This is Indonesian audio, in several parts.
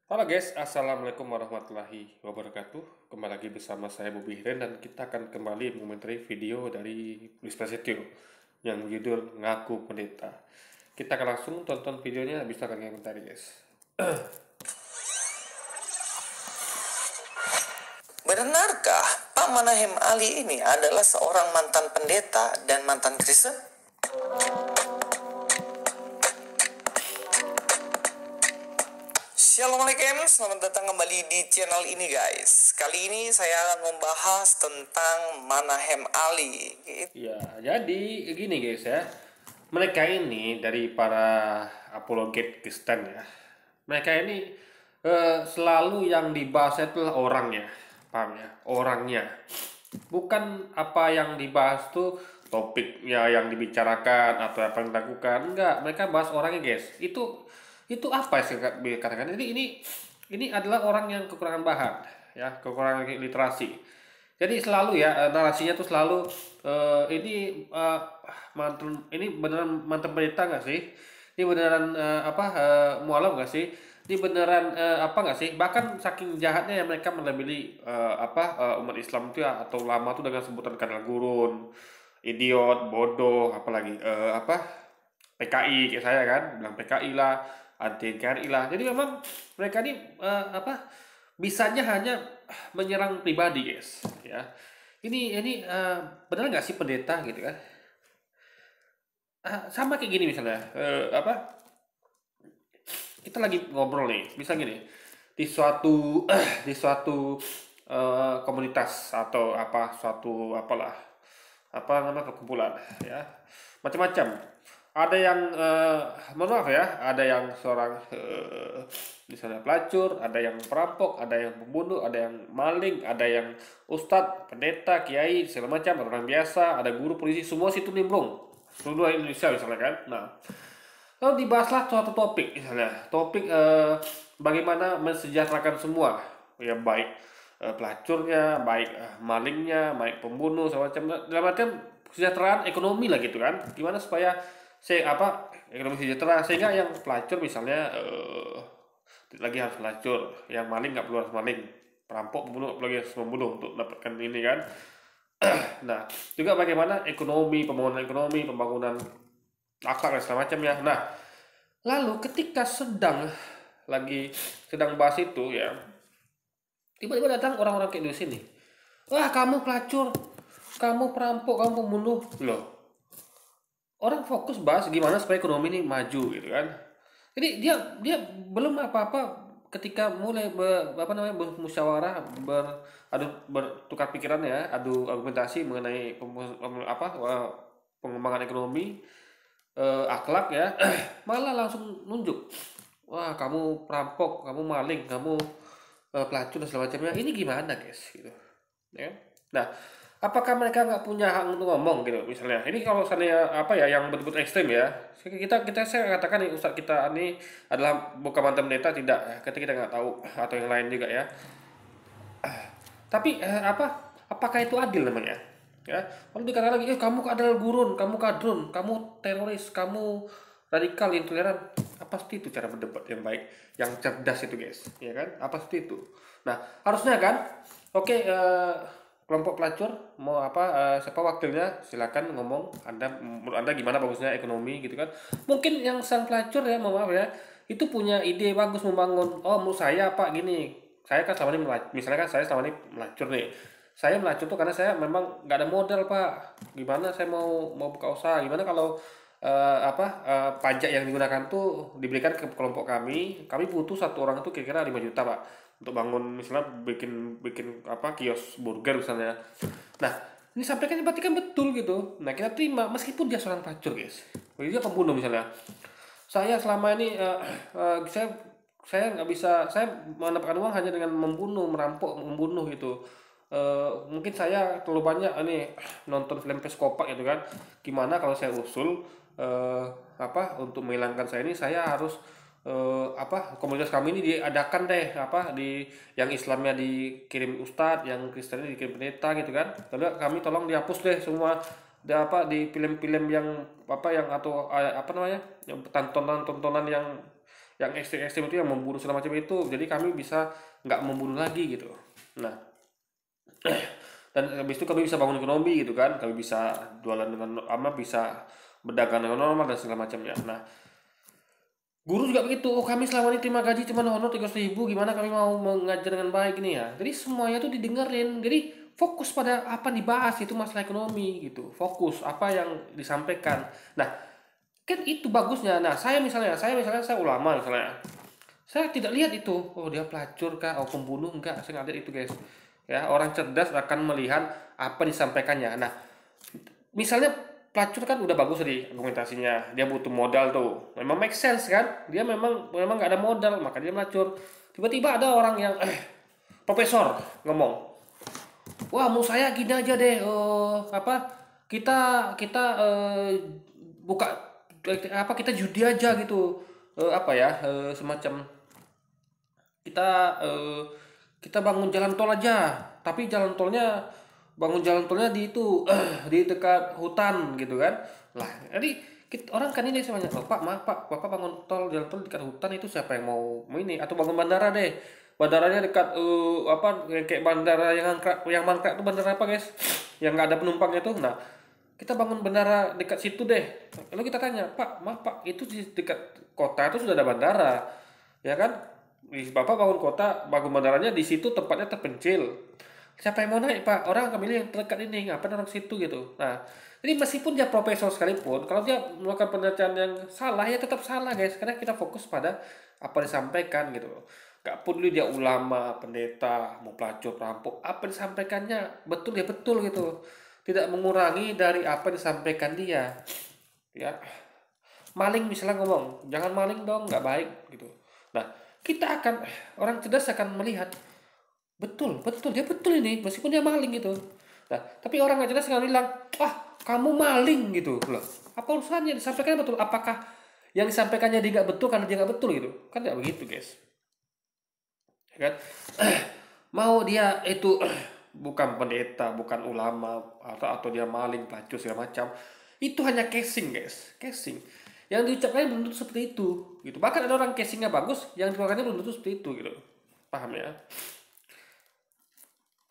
Halo guys, Assalamualaikum warahmatullahi wabarakatuh. Kembali lagi bersama saya Bobi Hiren dan kita akan kembali mengomentari video dari Luis Prasetyo yang berjudul Ngaku Pendeta. Kita akan langsung tonton videonya, bisa akan komentari guys. Benarkah Pak Manahem Ali ini adalah seorang mantan pendeta dan mantan Kristen? Assalamualaikum, selamat datang kembali di channel ini guys. Kali ini saya akan membahas tentang Manahem Ali. Ya, jadi gini guys ya. Mereka ini dari para apologet Kristen ya. Mereka ini selalu yang dibahas itu orangnya, paham ya? Orangnya. Bukan apa yang dibahas tuh topiknya yang dibicarakan atau apa yang dilakukan. Enggak, mereka bahas orangnya guys. Itu apa sih katakan? Jadi ini adalah orang yang kekurangan bahan, ya, kekurangan literasi. Jadi selalu ya narasinya tuh selalu mantan ini beneran mantan berita nggak sih? Ini beneran mualaf nggak sih? Ini beneran apa nggak sih? Bahkan saking jahatnya ya mereka melabeli umat Islam itu ya atau ulama tuh dengan sebutan kadal gurun, idiot, bodoh, apalagi PKI kayak saya kan bilang PKI lah, anti NKRI lah. Jadi memang mereka ini bisanya hanya menyerang pribadi guys ya. Ini benar nggak sih pendeta gitu kan? Sama kayak gini misalnya kita lagi ngobrol nih, bisa gini di suatu di suatu komunitas atau suatu nama perkumpulan ya, macam-macam. Ada yang mohon maaf ya, ada yang seorang misalnya pelacur, ada yang perampok, ada yang pembunuh, ada yang maling, ada yang ustadz, pendeta, kiai, segala macam, orang biasa, ada guru, polisi, semua situ nimbrung seluruh Indonesia misalnya kan. Nah, lalu dibahaslah suatu topik misalnya, topik bagaimana mensejahterakan semua, ya baik pelacurnya, baik malingnya, baik pembunuh, segala macam. Dalam artian kesejahteraan ekonomi lah gitu kan. Gimana supaya ekonomi sejahtera sehingga yang pelacur misalnya lagi harus pelacur, yang maling nggak perlu harus maling, perampok pembunuh nggak perlu lagi harus membunuh untuk dapatkan ini kan. Nah, juga bagaimana pembangunan akhlak dan segala macam ya. Nah, lalu ketika sedang bahas itu ya, tiba-tiba datang orang-orang kayak di sini. Wah, kamu pelacur, kamu perampok, kamu pembunuh. Loh, orang fokus bahas gimana supaya ekonomi ini maju gitu kan. Jadi dia dia belum apa-apa ketika mulai bermusyawarah, bertukar pikiran ya, adu argumentasi mengenai pengembangan ekonomi, akhlak ya, malah langsung nunjuk. Wah, kamu perampok, kamu maling, kamu pelacur dan segala macamnya. Ini gimana guys gitu. Ya. Nah, apakah mereka nggak punya hak untuk ngomong gitu misalnya? Ini kalau misalnya yang betul-betul ekstrim ya. Saya katakan nih Ustadz kita ini adalah bukan mantan pendeta tidak ya. Kita nggak tahu atau yang lain juga ya. Tapi apakah itu adil namanya? Ya, kalau dikatakan lagi, kamu adalah gurun, kamu kadrun, kamu teroris, kamu radikal, intoleran. Apa sih itu cara berdebat yang baik, yang cerdas itu guys, ya kan? Apa sih itu? Nah, harusnya kan, oke, kelompok pelacur mau siapa wakilnya? Silakan ngomong. Menurut Anda gimana bagusnya ekonomi gitu kan? Mungkin yang sang pelacur ya, mau maaf ya, itu punya ide bagus membangun. Oh, menurut saya Pak gini, saya kan selama ini misalnya kan saya selama ini melacur nih. Saya melacur tuh karena saya memang nggak ada modal Pak. Gimana saya mau buka usaha? Gimana kalau pajak yang digunakan tuh diberikan ke kelompok kami? Kami butuh satu orang tuh kira-kira 5 juta Pak untuk bangun misalnya bikin bikin kios burger misalnya. Nah, ini sampaikan berarti kan betul gitu. Nah, kita terima meskipun dia seorang pelacur guys. Dia pembunuh misalnya. Saya selama ini saya nggak bisa, saya mendapatkan uang hanya dengan membunuh, merampok, membunuh gitu. Mungkin saya terlalu banyak ini nonton film psikopat gitu kan. Gimana kalau saya usul untuk menghilangkan saya ini, saya harus komunitas kami ini diadakan deh di yang Islamnya dikirim ustadz, yang Kristennya dikirim pendeta gitu kan. Lalu kami tolong dihapus deh semua di film-film yang yang tontonan-tontonan yang yang ekstrim itu yang membunuh segala macam itu, jadi kami bisa nggak membunuh lagi gitu. Nah, dan habis itu kami bisa bangun ekonomi gitu kan, kami bisa jualan dengan bisa berdagang dengan normal dan segala macamnya. Nah, guru juga begitu. Oh, kami selama ini terima gaji cuma honor 300.000, gimana kami mau mengajar dengan baik ini ya. Jadi semuanya tuh didengerin. Jadi fokus pada apa yang dibahas, itu masalah ekonomi gitu. Fokus apa yang disampaikan. Nah, kan itu bagusnya. Nah, saya misalnya saya ulama misalnya. Saya tidak lihat itu. Oh, dia pelacur kah? Oh, pembunuh enggak? Saya nggak lihat itu, guys. Ya, orang cerdas akan melihat apa disampaikannya. Nah, misalnya pelacur kan udah bagus nih argumentasinya, dia butuh modal tuh, memang make sense kan, dia memang memang nggak ada modal maka dia melacur. Tiba-tiba ada orang yang profesor ngomong, wah mau saya gini aja deh, kita kita buka kita judi aja gitu. Semacam kita kita bangun jalan tol aja, tapi bangun jalan tolnya di itu di dekat hutan gitu kan. Lah jadi orang kan ini semuanya, oh, Pak maaf Pak, Bapak bangun jalan tol dekat hutan, itu siapa yang mau ini, atau bangun bandara deh, bandaranya dekat kayak bandara yang mangkrak tuh, bandara apa guys, yang nggak ada penumpangnya tuh. Nah, kita bangun bandara dekat situ deh. Lalu kita tanya, Pak maaf Pak, itu di dekat kota itu sudah ada bandara ya kan. Bapak bangun bangun bandaranya di situ, tempatnya terpencil. Siapa yang mau naik Pak? Orang akan milih yang terdekat ini, ngapain orang situ gitu. Nah, jadi meskipun dia profesor sekalipun, kalau dia melakukan penelitian yang salah, ya tetap salah guys. Karena kita fokus pada apa disampaikan gitu. Gak peduli dia ulama, pendeta, mau pelacur, perampok, apa disampaikannya betul ya betul gitu. Tidak mengurangi dari apa yang disampaikan dia. Ya, maling misalnya ngomong, jangan maling dong, nggak baik gitu. Nah, orang cerdas akan melihat, betul, betul, dia betul ini, meskipun dia maling gitu. Nah, tapi orang nggak jelas akan bilang, kamu maling gitu loh. Apa urusannya disampaikannya betul? Apakah yang disampaikannya dia nggak betul karena dia nggak betul gitu? Kan nggak begitu guys. Ya kan? Mau dia itu bukan pendeta, bukan ulama, atau dia maling, pelacur segala macam, itu hanya casing guys, casing. Yang diucapkannya belum tentu seperti itu gitu. Bahkan ada orang casingnya bagus, yang dikeluarkannya belum tentu seperti itu gitu. Paham ya?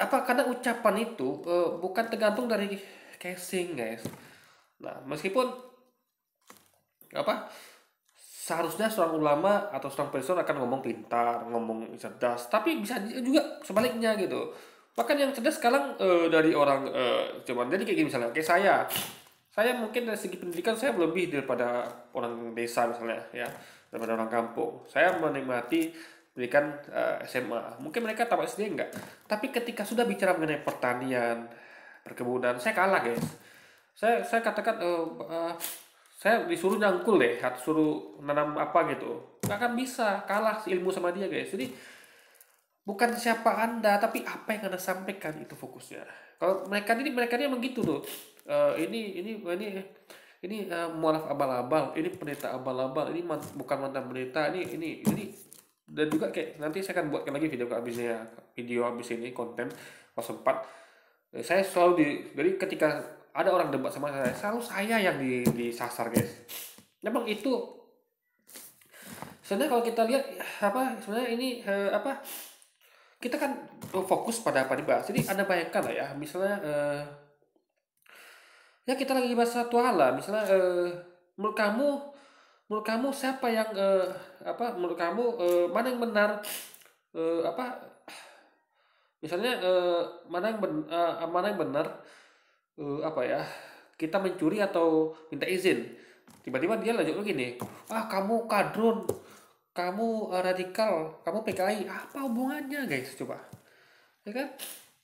Karena ucapan itu bukan tergantung dari casing guys. Nah, meskipun seharusnya seorang ulama atau seorang profesor akan ngomong pintar, ngomong cerdas, tapi bisa juga sebaliknya gitu. Bahkan yang cerdas sekarang dari orang cuman jadi kayak gini, misalnya kayak saya mungkin dari segi pendidikan saya lebih daripada orang desa misalnya ya, daripada orang kampung. Saya menikmati pendidikan SMA. Mungkin mereka tamat SD enggak. Tapi ketika sudah bicara mengenai pertanian, perkebunan, saya kalah guys. Saya katakan saya disuruh nyangkul deh, atau suruh nanam apa gitu, nggak akan bisa, kalah ilmu sama dia guys. Jadi bukan siapa anda, tapi apa yang anda sampaikan itu fokusnya. Kalau mereka ini emang gitu tuh. Ini mualaf abal-abal, ini pendeta abal-abal, ini bukan mantan pendeta, ini dan juga kayak nanti saya akan buatkan lagi video abis ini konten pas sempat. Saya selalu jadi ketika ada orang debat sama saya, selalu saya yang disasar guys. Memang itu sebenarnya kalau kita lihat sebenarnya ini kita kan fokus pada apa dibahas. Jadi anda bayangkan lah ya, misalnya ya kita lagi bahas satu hal lah, misalnya menurut kamu siapa yang menurut kamu mana yang benar, misalnya mana yang benar, kita mencuri atau minta izin. Tiba-tiba dia lanjut begini, kamu kadrun, kamu radikal, kamu PKI, apa hubungannya guys, coba ya kan.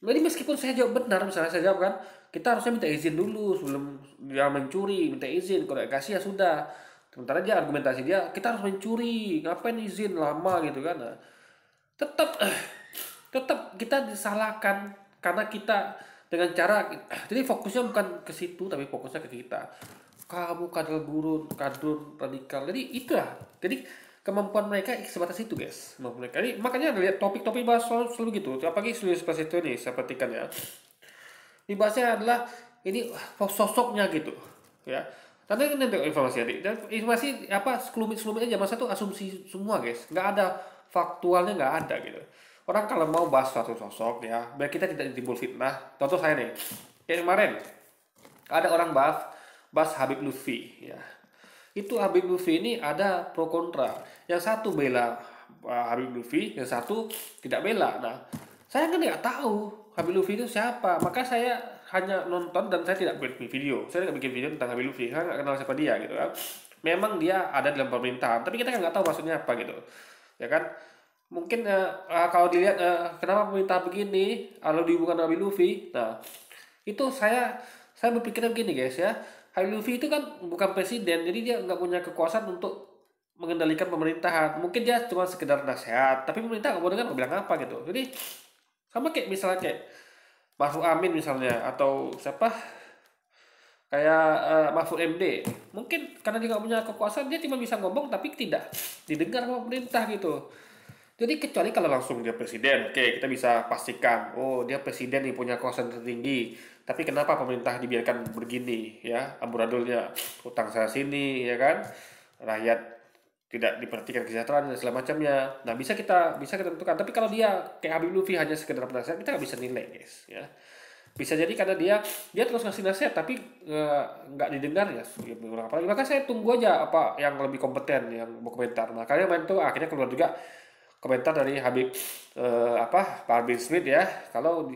Jadi meskipun saya jawab benar, misalnya saya jawab kan, kita harusnya minta izin dulu sebelum dia mencuri, minta izin, kalau kasih ya sudah. Sementara dia argumentasi dia, kita harus mencuri, ngapain izin lama gitu kan. Nah, tetap kita disalahkan karena kita dengan cara, jadi fokusnya bukan ke situ tapi fokusnya ke kita. Kamu kadrun radikal, jadi itulah. Jadi kemampuan mereka sebatas itu guys, kemampuan mereka. Jadi makanya lihat topik-topik bahas selalu gitu, apalagi seluruh seperti itu nih saya perhatikan ya. Dibahasnya adalah ini sosoknya gitu ya, Nanti nanti informasi nanti. Dan informasi apa sekelumit aja, masa tuh asumsi semua guys. Nggak ada faktualnya, nggak ada gitu. Orang kalau mau bahas suatu sosok ya, biar kita tidak timbul fitnah. Contoh saya nih, kayak kemarin ada orang bahas bahas Habib Lutfi ya. Itu Habib Lutfi ini ada pro kontra. Yang satu bela Habib Lutfi, yang satu tidak bela. Nah, saya kan nggak tahu Habib Lutfi itu siapa, maka saya hanya nonton dan saya tidak bikin video. Saya tidak bikin video tentang Habib Lutfi, saya nggak kenal siapa dia gitu kan. Memang dia ada dalam pemerintahan, tapi kita kan nggak tahu maksudnya apa gitu, ya kan? Mungkin kalau dilihat kenapa pemerintah begini, kalau dihubungkan dengan Habib Lutfi, nah itu saya berpikirnya begini guys ya. Habib Lutfi itu kan bukan presiden, jadi dia nggak punya kekuasaan untuk mengendalikan pemerintahan. Mungkin dia cuma sekedar nasihat, tapi pemerintah nggak mau dengar, mau bilang apa gitu. Jadi sama kayak misalnya kayak Mahfud Amin misalnya, atau siapa kayak Mahfud MD. Mungkin karena dia nggak punya kekuasaan, dia cuma bisa ngomong tapi tidak didengar sama pemerintah gitu. Jadi kecuali kalau langsung dia presiden, oke kita bisa pastikan, oh dia presiden yang punya kekuasaan tertinggi. Tapi kenapa pemerintah dibiarkan begini ya, amburadulnya, utang sana sini ya kan, rakyat tidak diperhatikan kesejahteraan dan segala macamnya. Nah bisa kita tentukan. Tapi kalau dia kayak Habib Lutfi hanya sekedar penasihat, kita nggak bisa nilai guys ya. Bisa jadi karena dia terus ngasih nasihat tapi nggak didengar ya, apalagi. Maka saya tunggu aja apa yang lebih kompeten yang mau komentar. Makanya main tuh akhirnya keluar juga komentar dari Habib Pak Habib Smith ya, kalau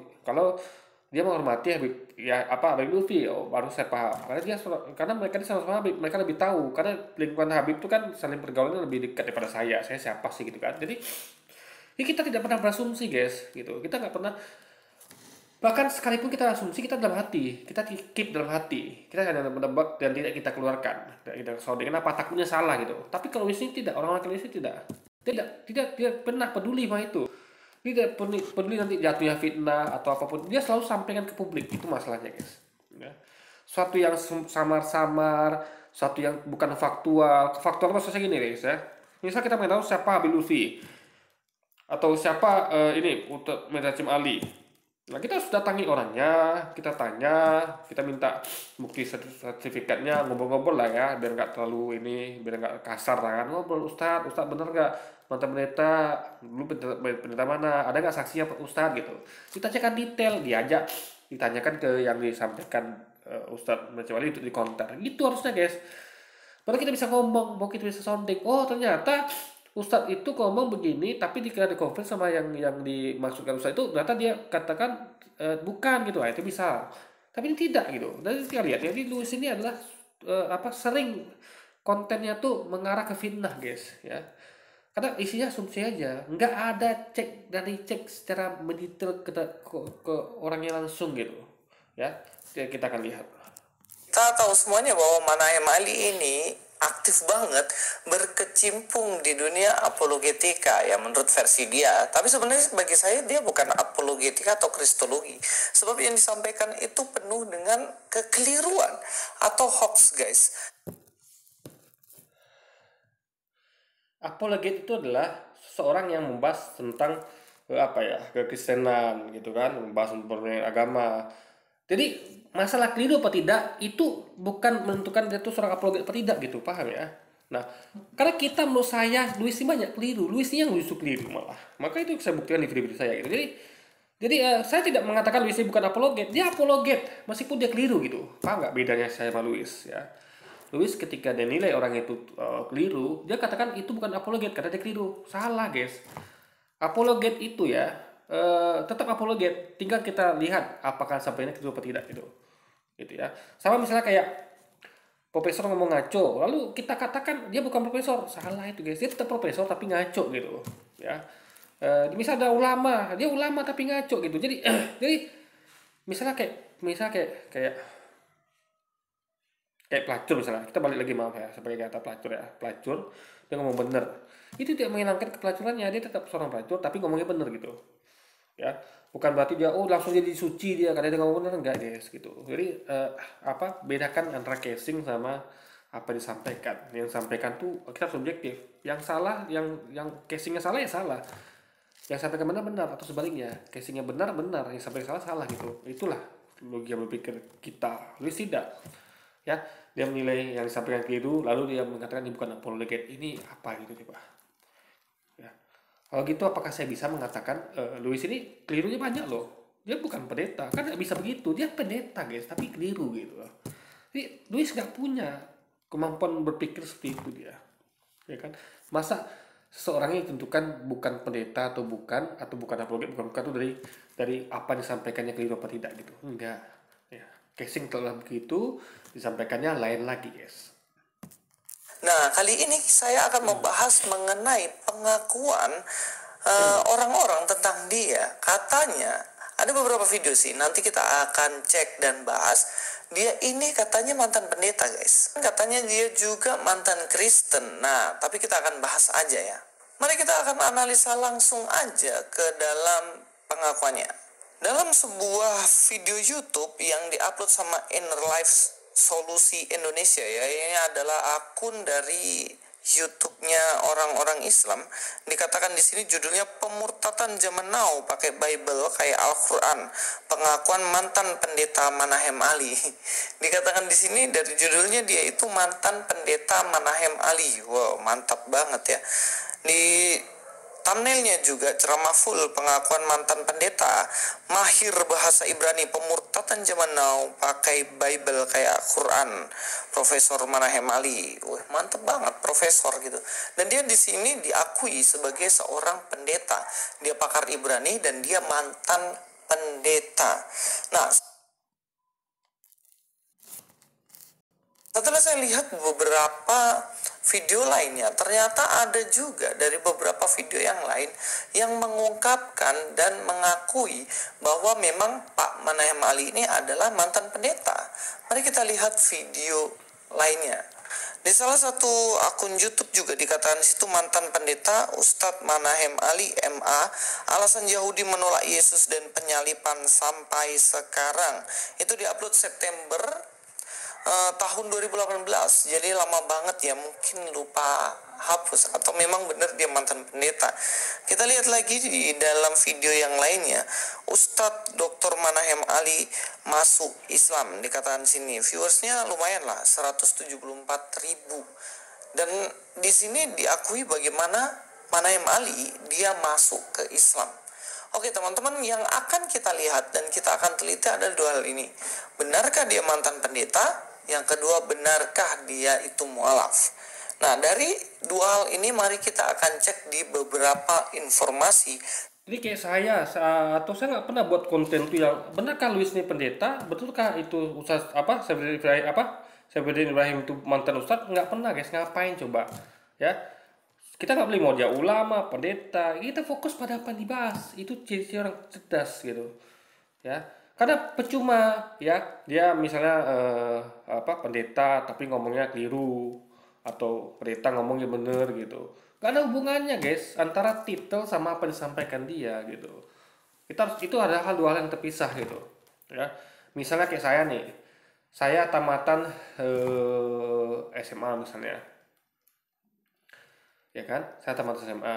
dia menghormati Habib ya Habib Lutfi, oh, baru saya paham karena mereka ini sama-sama Habib, mereka lebih tahu karena lingkungan Habib itu kan saling pergaulannya lebih dekat daripada saya siapa sih gitu kan. Jadi ini kita tidak pernah berasumsi guys gitu, kita nggak pernah. Bahkan sekalipun kita asumsi, kita dalam hati, kita keep dalam hati, kita hanya menebak dan tidak kita keluarkan. Tidak sounding kenapa takutnya salah gitu. Tapi kalau Wisnu tidak, orang-orang kalau Wisnu tidak pernah peduli sama itu. Dia tidak peduli nanti jatuhnya fitnah atau apapun. Dia selalu sampaikan ke publik, itu masalahnya guys. Ya. Suatu yang samar-samar, suatu yang bukan faktual. Faktual maksudnya gini guys ya. Misal kita mengenal siapa Habib Lutfi atau siapa ini untuk Mirzacim Ali. Nah, kita harus datangi orangnya, kita tanya, kita minta bukti sertifikatnya, ngobrol-ngobrol lah ya, biar nggak terlalu ini, biar nggak kasar lah kan. Ngobrol, Ustadz bener nggak mantan pendeta, dulu pendeta mana, ada nggak saksinya Ustadz gitu. Kita cekkan detail, diajak, ditanyakan ke yang disampaikan Ustadz kecuali itu di konter. Gitu harusnya guys. Baru kita bisa ngomong, mau kita bisa sounding. Oh ternyata Ustadz itu ngomong begini, tapi dikira dikonfirm sama yang dimaksudkan Ustadz itu, ternyata dia katakan bukan gitu, itu bisa. Tapi ini tidak gitu. Dan kita lihat, jadi Luis ini adalah sering kontennya tuh mengarah ke fitnah guys, ya. Karena isinya asumsi aja, nggak ada cek secara mendetail ke orangnya langsung gitu, ya. Kita akan lihat. Kita tahu semuanya bahwa Manahem Ali ini aktif banget berkecimpung di dunia apologetika ya menurut versi dia. Tapi sebenarnya bagi saya dia bukan apologetika atau kristologi. Sebab yang disampaikan itu penuh dengan kekeliruan atau hoax guys. Apologet itu adalah seseorang yang membahas tentang kekristenan gitu kan, membahas tentang agama. Jadi masalah keliru apa tidak itu bukan menentukan dia itu seorang apologet apa tidak gitu, paham ya? Nah, karena kita menurut saya Luis ini banyak keliru, Luis ini yang justru keliru malah. Maka itu saya buktikan di video-video saya gitu. Jadi saya tidak mengatakan Luis ini bukan apologet, dia apologet meskipun dia keliru gitu. Paham nggak bedanya saya sama Luis ya? Luis ketika dia nilai orang itu keliru, dia katakan itu bukan apologet karena dia keliru. Salah guys. Apologet itu ya tetap apologet, tinggal kita lihat apakah sampainya keliru atau tidak gitu ya. Sama misalnya kayak profesor ngomong ngaco, lalu kita katakan dia bukan profesor, salah itu guys, dia tetap profesor tapi ngaco gitu ya. Misal ada ulama, dia ulama tapi ngaco gitu. Jadi misalnya kayak pelacur misalnya, kita balik lagi maaf ya sebagai kata pelacur ya, pelacur dia ngomong bener, itu tidak menghilangkan kepelacurannya, dia tetap seorang pelacur tapi ngomongnya bener gitu ya. Bukan berarti dia langsung jadi suci dia karena dia ngomong bener, enggak guys gitu. Jadi bedakan antara casing sama apa disampaikan. Yang sampaikan tuh kita subjektif, yang salah yang casingnya salah ya salah, yang sampaikan benar atau sebaliknya, casingnya benar yang sampaikan salah gitu. Itulah logika berpikir kita. Luis tidak. ya dia menilai yang disampaikan keliru, lalu dia mengatakan ini bukan apologet, ini apa gitu coba ya. Kalau gitu apakah saya bisa mengatakan Louis ini kelirunya banyak loh, dia bukan pendeta, kan nggak bisa begitu, dia pendeta guys tapi keliru gitu loh. Jadi Louis nggak punya kemampuan berpikir seperti itu dia, ya kan. Masa seseorang yang ditentukan bukan pendeta atau bukan apologet bukan itu dari apa yang disampaikannya keliru apa tidak gitu, enggak ya. Casing telah begitu, disampaikannya lain lagi guys. Nah, kali ini saya akan membahas mengenai pengakuan orang-orang tentang dia. Katanya, ada beberapa video sih, nanti kita akan cek dan bahas. Dia ini katanya mantan pendeta, guys. Katanya dia juga mantan Kristen. Nah, tapi kita akan bahas aja ya. Mari kita akan analisa langsung aja ke dalam pengakuannya. Dalam sebuah video YouTube yang diupload sama Inner Life Solusi Indonesia ya, ini adalah akun dari YouTube-nya orang-orang Islam. Dikatakan di sini judulnya pemurtatan zaman now pakai Bible kayak Al-Qur'an. Pengakuan mantan pendeta Manahem Ali. Dikatakan di sini dari judulnya dia itu mantan pendeta Manahem Ali. Wow, mantap banget ya. Di thumbnailnya juga ceramah full pengakuan mantan pendeta, mahir bahasa Ibrani, pemurtatan zaman now, pakai Bible kayak Quran, Profesor Manahem Ali. Wah, mantep banget profesor gitu. Dan dia di sini diakui sebagai seorang pendeta. Dia pakar Ibrani dan dia mantan pendeta. Nah, setelah saya lihat beberapa video lainnya, ternyata ada juga dari beberapa video yang lain yang mengungkapkan dan mengakui bahwa memang Pak Manahem Ali ini adalah mantan pendeta. Mari kita lihat video lainnya. Di salah satu akun YouTube juga dikatakan di situ mantan pendeta Ustadz Manahem Ali MA, alasan Yahudi menolak Yesus dan penyalipan sampai sekarang. Itu diupload September tahun 2018, jadi lama banget ya, mungkin lupa hapus atau memang benar dia mantan pendeta. Kita lihat lagi di dalam video yang lainnya, Ustadz Dr. Manahem Ali masuk Islam, dikatakan sini viewersnya lumayan lah 174.000, dan di sini diakui bagaimana Manahem Ali dia masuk ke Islam. Oke teman-teman, yang akan kita lihat dan kita akan teliti adalah dua hal ini. Benarkah dia mantan pendeta? Yang kedua, benarkah dia itu mualaf? Nah, dari dua hal ini mari kita akan cek di beberapa informasi. Jadi kayak saya nggak pernah buat konten tuh yang benarkah Louis ini pendeta, betulkah itu Ustaz Syafruddin Ibrahim itu mantan ustadz, nggak pernah guys. Ngapain coba ya, kita nggak beli mau dia ulama pendeta, kita fokus pada apa yang dibahas, itu ciri orang cerdas gitu ya. Karena percuma ya dia misalnya pendeta tapi ngomongnya keliru, atau pendeta ngomongnya bener gitu. Gak ada hubungannya guys antara titel sama apa yang disampaikan dia gitu. Kita harus, itu adalah dua hal yang terpisah gitu ya. Misalnya kayak saya nih, saya tamatan SMA misalnya, ya kan, saya tamat SMA.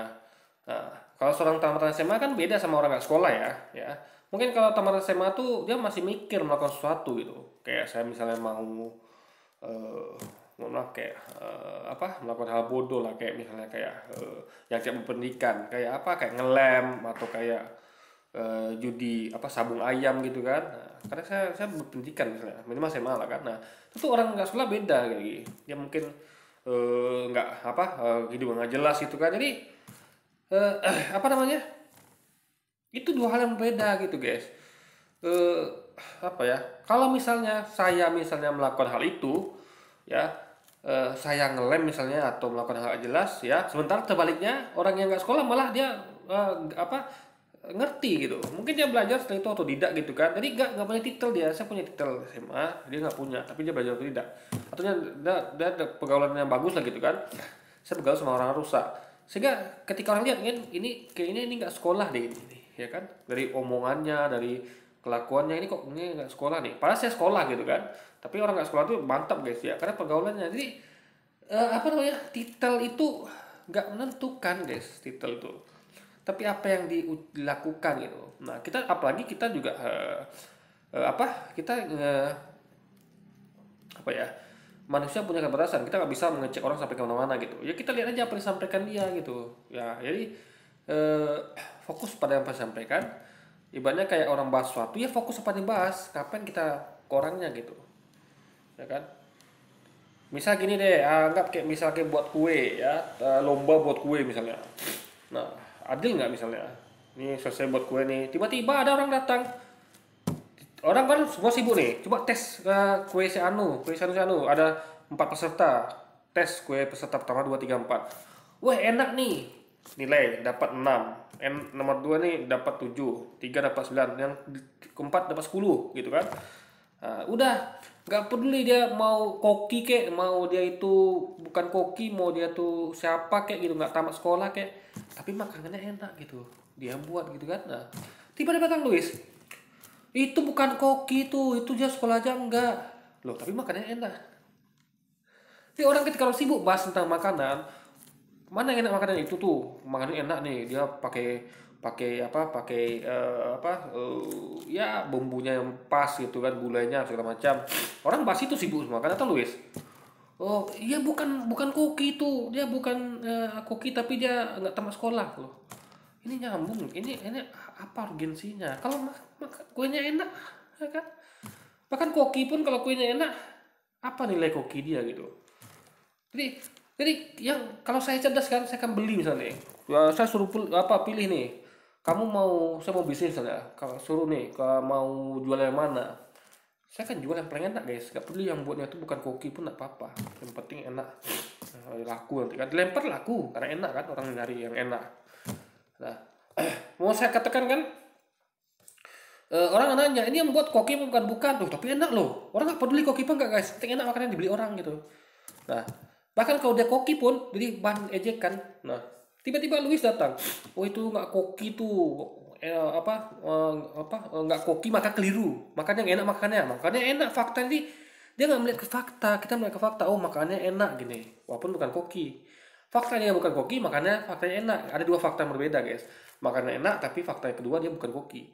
Nah, kalau seorang tamatan SMA kan beda sama orang nggak sekolah ya. Mungkin kalau tamat SMA tuh dia masih mikir melakukan sesuatu gitu. Kayak saya misalnya mau mohon maaf kayak melakukan hal bodoh lah, kayak misalnya kayak yang tidak berpendidikan, kayak kayak ngelem atau kayak judi sabung ayam gitu kan. Nah, karena saya berpendidikan misalnya minimal SMA lah kan. Nah, itu orang nggak sekolah beda kayak gitu. Dia mungkin nggak hidup nggak jelas gitu kan. Jadi itu dua hal yang beda gitu guys. Kalau misalnya saya melakukan hal itu ya, saya ngelem misalnya atau melakukan hal jelas ya, sementara terbaliknya orang yang nggak sekolah malah dia ngerti gitu, mungkin dia belajar setelah itu otodidak gitu kan. Jadi nggak punya titel dia. Saya punya titel SMA, dia nggak punya, tapi dia belajar otodidak, atau dia ada pergaulan yang bagus lah gitu kan. Saya bergaul sama orang rusak, sehingga ketika orang lihat kan ini kayaknya ini nggak sekolah deh ini ya kan, dari omongannya, dari kelakuannya, ini kok ini nggak sekolah nih, padahal saya sekolah gitu kan. Tapi orang nggak sekolah tuh mantap guys ya, karena pergaulannya. Jadi titel itu nggak menentukan guys, titel itu, tapi apa yang dilakukan gitu. Nah kita apalagi kita juga kita apa ya, manusia punya keterbatasan, kita nggak bisa mengecek orang sampai kemana-mana gitu ya, kita lihat aja apa yang disampaikan dia gitu ya. Jadi eh, fokus pada apa yang disampaikan, ibaratnya kayak orang bahas sesuatu ya, fokus apa yang dibahas, kapan kita ke orangnya gitu ya kan. Misal gini deh, anggap kayak misalnya buat kue ya, lomba buat kue misalnya. Nah, adil nggak misalnya? Ini selesai buat kue nih, tiba-tiba ada orang datang. Orang kan semua sibuk nih, coba tes kue si Anu, ada 4 peserta. Tes kue peserta pertama 2 3 4. Wah, enak nih. Nilai dapat 6. Nomor 2 nih dapat 7, 3 dapat 9, yang keempat dapat 10 gitu kan. Nah, udah nggak peduli dia mau koki kek, mau dia itu bukan koki, mau dia tuh siapa kek gitu, nggak tamat sekolah kek, tapi makanannya enak gitu, dia buat gitu kan. Nah, tiba-tiba datang Luis, itu bukan koki, itu dia sekolah aja enggak loh, tapi makanannya enak. Jadi orang ketika kalau sibuk bahas tentang makanan, mana yang enak makanan itu tuh, makanan enak nih, dia pakai pakai apa pakai ya bumbunya yang pas gitu kan, gulanya segala macam. Orang bahas itu sibuk semua kan, atau Luis, oh iya bukan koki itu, dia bukan koki tapi dia nggak tamat sekolah loh. Ini nyambung, ini apa urgensinya kalau kuenya enak ya kan. Bahkan koki pun kalau kuenya enak, apa nilai koki dia gitu. Jadi yang kalau saya cerdas kan, saya akan beli misalnya. Ya, saya suruh pilih nih. Saya mau bisnis misalnya. Kalau suruh nih, kalau mau jual yang mana? Saya kan jual yang paling enak guys. Gak peduli yang buatnya itu bukan koki pun gak apa-apa. Yang penting enak. Laku nanti kan. Dilempar laku karena enak kan, orang nyari yang enak. Nah, mau saya katakan kan, orang nanya ini yang buat koki bukan tuh, tapi enak loh. Orang nggak peduli koki apa enggak guys, penting enak makannya dibeli orang gitu. Nah, bahkan kalau dia koki pun jadi bahan ejekan. Nah, tiba-tiba Luis datang, oh itu nggak koki tuh, nggak koki maka keliru, makanya yang enak makannya enak. Fakta ini dia nggak melihat ke fakta, kita melihat ke fakta. Oh makannya enak gini, walaupun bukan koki. Faktanya bukan koki, makanya faktanya enak. Ada dua fakta yang berbeda guys. Makannya enak, tapi fakta yang kedua dia bukan koki.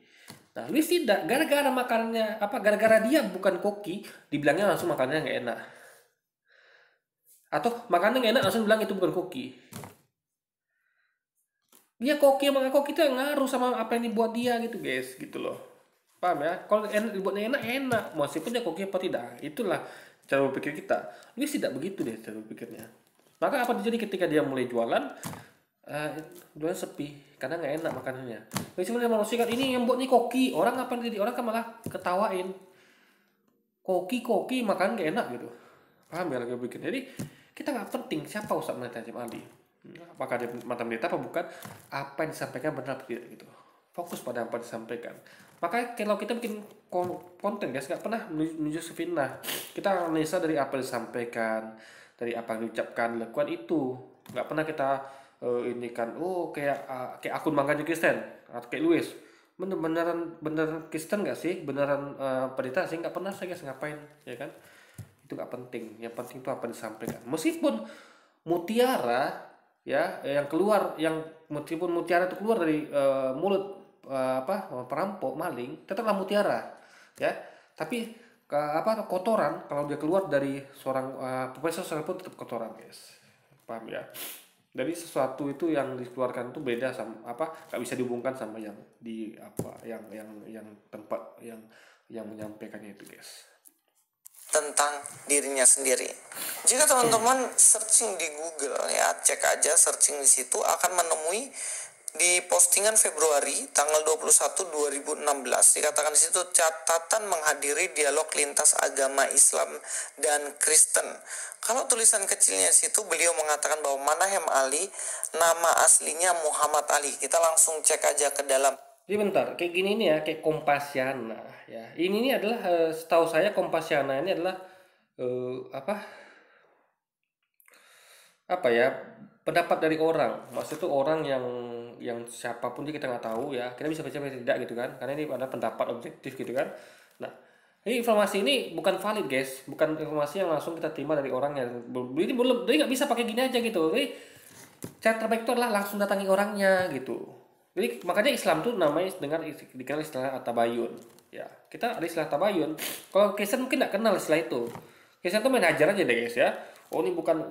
Nah, Luis tidak, gara-gara makanannya gara-gara dia bukan koki, dibilangnya langsung makanannya nggak enak. Atau makanannya nggak enak langsung bilang itu bukan koki. Dia koki sama koki itu yang ngaruh sama apa yang dibuat dia gitu guys, gitu loh. Paham ya? Kalau dibuatnya enak, meskipun dia koki apa tidak. Itulah cara berpikir kita. Luis tidak begitu deh cara berpikirnya. Maka apa terjadi ketika dia mulai jualan? Jualan sepi karena nggak enak makanannya. Sebenarnya manusia kan ini yang buat nih koki, orang apa jadi orang kan malah ketawain. Koki makan nggak enak gitu. Paham ya lagi bikin. Jadi kita nggak penting siapa Ustaz Najib Ali. Apakah dia mantan pendeta apa bukan? Apa yang disampaikan benar atau tidak gitu. Fokus pada apa yang disampaikan. Makanya kalau kita bikin konten guys, nggak pernah menuju fitnah. Kita analisa dari apa yang disampaikan, dari apa yang diucapkan, lakukan itu. Nggak pernah kita ini kan, kayak akun Mangkanya Kristen atau kayak Luis, beneran Kristen nggak sih, beneran pendeta sih, nggak pernah saya guys ngapain ya kan. Itu nggak penting, yang penting itu apa yang disampaikan. Meskipun mutiara ya yang keluar, meskipun mutiara itu keluar dari mulut perampok maling, tetaplah mutiara ya. Tapi kotoran kalau dia keluar dari seorang profesor pun tetap kotoran guys. Paham ya? Dari sesuatu itu yang dikeluarkan itu beda sama nggak bisa dihubungkan sama yang yang tempat yang menyampaikannya itu guys. Tentang dirinya sendiri. Jika teman-teman searching di Google ya, cek aja searching di situ akan menemui di postingan Februari tanggal 21 2016 dikatakan di situ catatan menghadiri dialog lintas agama Islam dan Kristen. Kalau tulisan kecilnya situ beliau mengatakan bahwa Manahem Ali nama aslinya Muhammad Ali. Kita langsung cek aja ke dalam. Jadi bentar, kayak gini nih ya, kayak Kompasiana ya. Ini adalah setahu saya Kompasiana ini adalah pendapat dari orang. Maksud itu orang yang siapapun kita nggak tahu ya, kita bisa baca tidak gitu kan, karena ini ada pendapat objektif gitu kan. Nah, ini informasi ini bukan valid guys, bukan informasi yang langsung kita terima dari orang yang ini belum, dia nggak bisa pakai gini aja gitu. Jadi cara terbaik itu adalah langsung datangi orangnya gitu. Jadi makanya Islam tuh namanya dikenal istilah tabayun ya. Kita ada istilah tabayun, kalau Kristen mungkin nggak kenal istilah itu. Biasanya tuh main hajar aja deh guys ya. Oh ini bukan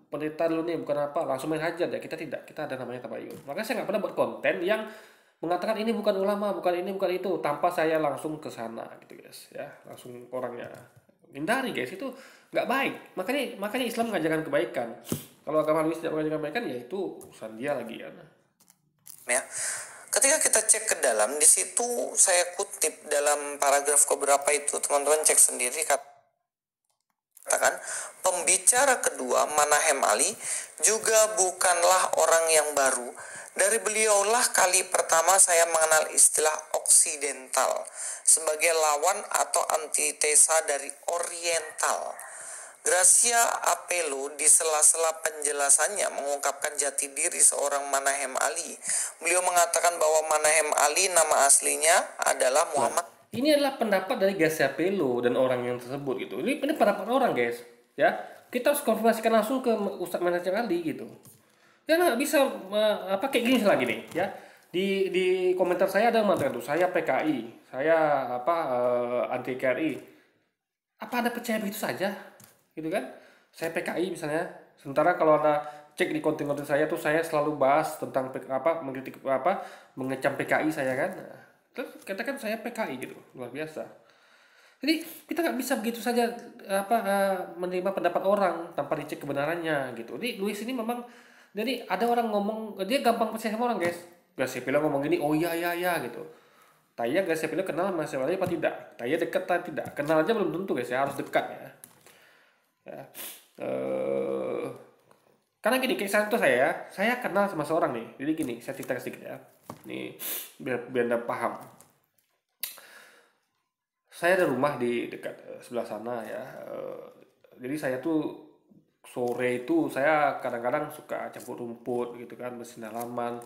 pendeta dulu nih, bukan apa, langsung main hajar deh. Kita tidak, kita ada namanya tabayun. Makanya saya nggak pernah buat konten yang mengatakan ini bukan ulama, bukan ini, bukan itu, tanpa saya langsung ke sana gitu guys ya, langsung orangnya. Hindari guys, itu nggak baik. Makanya Islam mengajarkan kebaikan. Kalau agama Luis tidak mengajarkan kebaikan, ya itu urusan dia lagi ya. Ya. Ketika kita cek ke dalam, di situ saya kutip dalam paragraf keberapa itu, teman-teman cek sendiri, katakan pembicara kedua Manahem Ali juga bukanlah orang yang baru. Dari beliaulah kali pertama saya mengenal istilah Oksidental sebagai lawan atau antitesa dari Oriental. Gracia Apelo di sela-sela penjelasannya mengungkapkan jati diri seorang Manahem Ali. Beliau mengatakan bahwa Manahem Ali nama aslinya adalah Muhammad. Ini adalah pendapat dari Gracia Apelo dan orang yang tersebut gitu. Ini pendapat orang guys ya. Kita harus konfirmasikan langsung ke Ustadz Manahem Ali gitu. Ya nggak bisa apa kayak gini lagi nih ya. Di komentar saya ada yang mengatakan tuh saya PKI, saya anti KRI. Apa Anda percaya begitu saja? Gitu kan? Saya PKI misalnya. Sementara kalau Anda cek di konten-konten saya tuh saya selalu bahas tentang mengkritik mengecam PKI saya kan. Nah, terus katakan saya PKI gitu. Luar biasa. Jadi kita nggak bisa begitu saja menerima pendapat orang tanpa dicek kebenarannya gitu. Jadi Luis ini memang, jadi ada orang ngomong dia gampang percaya sama orang guys. Gracia Apelo ngomong gini, oh iya gitu. Taya Gracia Apelo kenal sama siapa apa tidak? Taya dekat atau tidak? Kenal aja belum tentu guys ya, harus dekat ya. Ya. Karena gini, kayak contoh saya kenal sama seorang nih. Jadi gini, saya cerita sedikit ya. Nih, biar Anda paham. Saya ada rumah di dekat sebelah sana ya. Jadi saya tuh sore itu saya kadang-kadang suka campur rumput gitu kan, bersihin halaman.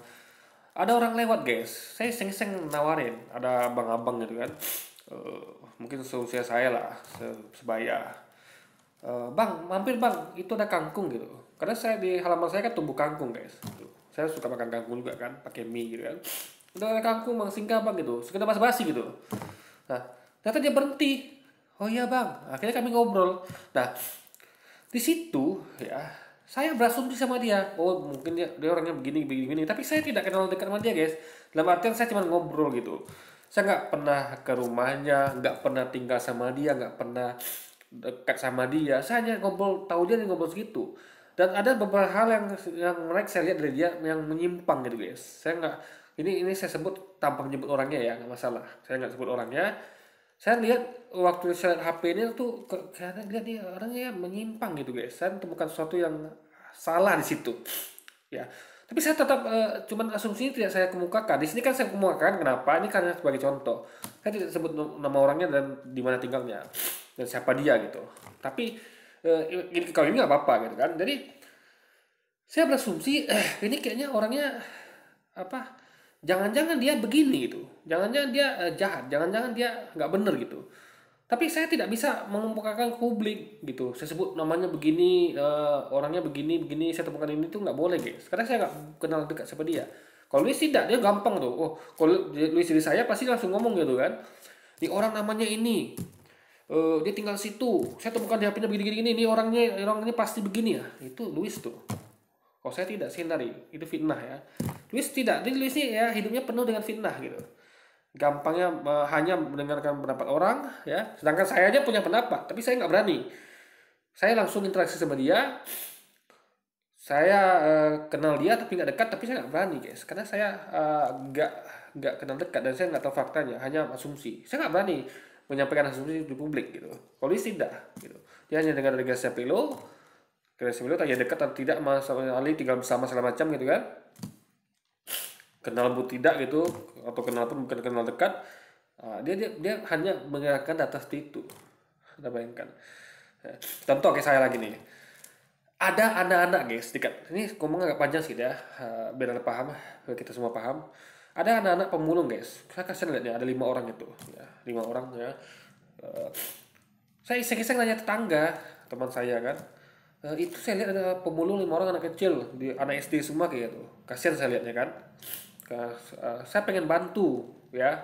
Ada orang lewat guys, saya iseng-iseng nawarin, ada abang-abang gitu kan. Mungkin seusia saya lah, sebaya. Bang, mampir bang, itu ada kangkung gitu. Karena saya di halaman saya kan tumbuh kangkung guys. Gitu. Saya suka makan kangkung juga kan, pakai mie gitu kan. Udah ada kangkung bang, singgah bang gitu. Sekedar basa-basi gitu. Nah, ternyata dia berhenti. Oh iya bang, akhirnya kami ngobrol. Nah, di situ ya, saya berasumsi sama dia. Oh mungkin dia orangnya begini. Tapi saya tidak kenal dekat sama dia guys. Dalam artian saya cuma ngobrol gitu. Saya nggak pernah ke rumahnya, nggak pernah tinggal sama dia, nggak pernah dekat sama dia. Saya hanya ngobrol, tahu dia ngobrol segitu. Dan ada beberapa hal yang mereka saya lihat dari dia yang menyimpang gitu guys. Saya nggak, ini saya sebut tanpa menyebut orangnya ya, nggak masalah. Saya nggak sebut orangnya. Saya lihat waktu saya lihat HP ini tuh karena dia orangnya menyimpang gitu guys. Saya temukan sesuatu yang salah di situ. Ya. Tapi saya tetap cuman asumsi tidak saya kemukakan. Di sini kan saya kemukakan kenapa? Ini karena sebagai contoh. Saya tidak sebut nama orangnya dan di mana tinggalnya dan siapa dia gitu. Tapi kalau ini nggak apa-apa gitu kan. Jadi saya berasumsi ini kayaknya orangnya apa? Jangan-jangan dia begini gitu. Jangan-jangan dia jahat. Jangan-jangan dia nggak bener gitu. Tapi saya tidak bisa mengemukakan ke publik gitu. Saya sebut namanya begini, orangnya begini. Saya temukan ini tuh nggak boleh guys. Karena saya nggak kenal dekat sama dia. Kalau Luis tidak, dia gampang tuh. Oh, kalau Luis dari saya pasti langsung ngomong gitu kan. Di orang namanya ini, dia tinggal situ. Saya temukan di HP-nya begini. Ini orangnya pasti begini ya. Itu Luis tuh. Kalau saya tidak, saya hindari. Itu fitnah ya. Luis tidak. Jadi Luis ini ya hidupnya penuh dengan fitnah gitu. Gampangnya hanya mendengarkan pendapat orang ya, sedangkan saya aja punya pendapat tapi saya nggak berani, saya langsung interaksi sama dia, saya kenal dia tapi nggak dekat, tapi saya nggak berani guys karena saya nggak kenal dekat dan saya nggak tahu faktanya, hanya asumsi. Saya nggak berani menyampaikan asumsi di publik gitu. Kalau dia tidak gitu, dia hanya dengar dari Gracia Apelo tanya dekat atau tidak sama Ali, tinggal bersama segala macam gitu kan, kenal bu tidak gitu atau kenal pun bukan kenal dekat. Dia hanya menggunakan data seperti itu. Anda bayangkan. Contoh kayak saya lagi nih, ada anak-anak guys dekat ini, ngomong agak panjang sih ya, biar Anda paham, biar kita semua paham. Ada anak-anak pemulung guys, saya kasih lihatnya ada 5 orang itu ya, 5 orang ya. Saya iseng-iseng nanya tetangga teman saya kan, itu saya lihat ada pemulung 5 orang anak kecil, anak SD semua kayak gitu. Kasihan saya lihatnya kan. Saya pengen bantu ya,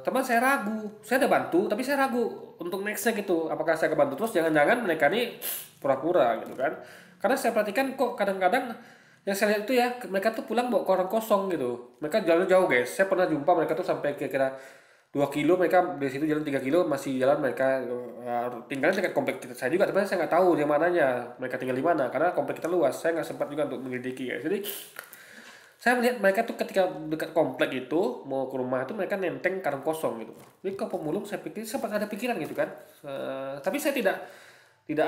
Teman saya ragu, saya udah bantu tapi saya ragu untuk nextnya gitu, apakah saya kebantu terus, jangan-jangan mereka ini pura-pura gitu kan. Karena saya perhatikan kok kadang-kadang yang saya lihat itu ya, mereka tuh pulang bawa koran kosong gitu, mereka jalan jauh guys. Saya pernah jumpa mereka tuh sampai kira-kira 2 kilo, mereka dari situ jalan 3 kilo masih jalan mereka. Tinggalnya dekat komplek kita saya juga, tapi saya nggak tahu di mananya mereka tinggal di mana karena komplek kita luas, saya nggak sempat juga untuk menyelidiki guys. Jadi saya melihat mereka tuh ketika dekat komplek itu mau ke rumah itu mereka nenteng karung kosong gitu. Jadi kalau pemulung saya pikir sempat ada pikiran gitu kan. Tapi saya tidak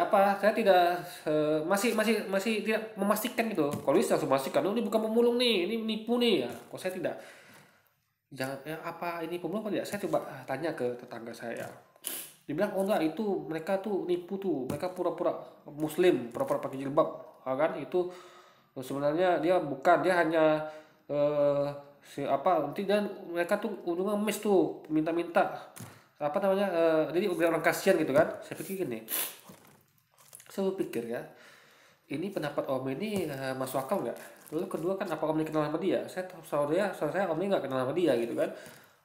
apa, saya tidak masih tidak memastikan gitu. Kalau bisa langsung memastikan, oh ini bukan pemulung nih, ini nipu nih ya. Kalau saya tidak, jangan ya, apa ini pemulung apa tidak? Saya coba tanya ke tetangga saya. Dibilang oh enggak, itu mereka tuh nipu tuh, mereka pura-pura muslim, pura-pura pakai jilbab, kan itu sebenarnya dia bukan, dia hanya eh si apa nanti, dan mereka tuh ujungnya ngemis tuh minta-minta apa namanya, jadi biar orang kasihan gitu kan. Saya pikir gini, saya berpikir ya, ini pendapat Om ini masuk akal nggak? Lalu kedua kan, apa Om ini kenal sama dia? Saya tahu soal saya Om ini nggak kenal sama dia gitu kan.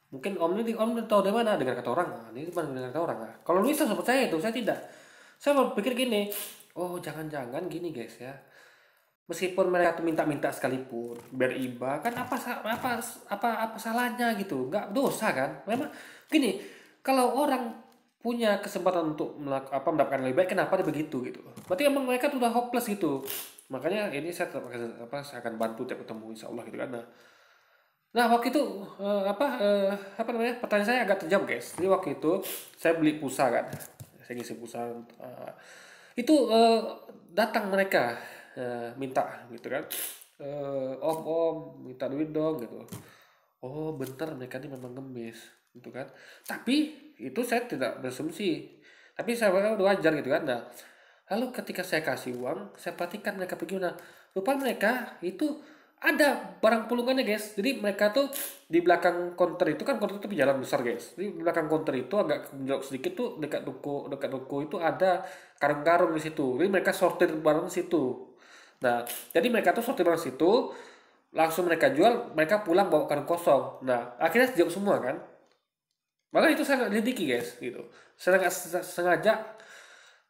Mungkin Om ini tahu dari mana? Dengar kata orang. Nah, ini mana dengar kata orang? Nah, kalau Luis seperti saya itu, saya tidak. Saya berpikir gini, oh jangan-jangan gini guys ya. Meskipun mereka tuh minta-minta sekalipun beriba kan, apa salahnya gitu, nggak dosa kan. Memang gini, kalau orang punya kesempatan untuk mendapatkan lebih baik, kenapa dia begitu gitu, berarti emang mereka tuh udah hopeless gitu. Makanya ini saya saya akan bantu tiap ketemu insya Allah gitu kan. Nah waktu itu apa namanya, pertanyaan saya agak terjawab guys. Jadi waktu itu saya beli pulsa kan, saya ngisi pulsa, itu datang mereka minta gitu kan, om minta duit dong gitu. Oh bentar, mereka ini memang ngemis gitu kan. Tapi itu saya tidak berasumsi, tapi saya udah wajar gitu kan. Nah lalu ketika saya kasih uang, saya perhatikan mereka pergi mana. Lupa mereka itu ada barang pulungannya guys. Jadi mereka tuh di belakang counter itu kan, counter itu jalan besar guys. Jadi di belakang counter itu agak menjauh sedikit tuh, dekat toko itu ada karung-karung di situ. Jadi mereka sortir barang di situ. Nah, jadi mereka tuh sortir barang situ, langsung mereka jual, mereka pulang bawa karung kosong. Nah, akhirnya jauh semua kan. Maka itu saya nggak lidiki guys gitu. Saya nggak sengaja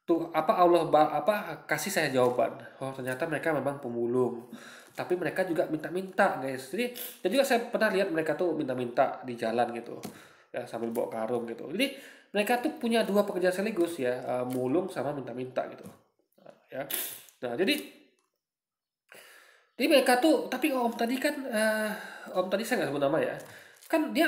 tuh apa kasih saya jawaban. Oh ternyata mereka memang pemulung, tapi mereka juga minta-minta guys. Jadi juga saya pernah lihat mereka tuh minta-minta di jalan gitu ya, sambil bawa karung gitu. Jadi mereka tuh punya dua pekerjaan sekaligus ya, mulung sama minta-minta gitu. Nah, ya. Nah jadi mereka tuh, tapi om tadi kan, om tadi saya nggak sebut nama ya, kan dia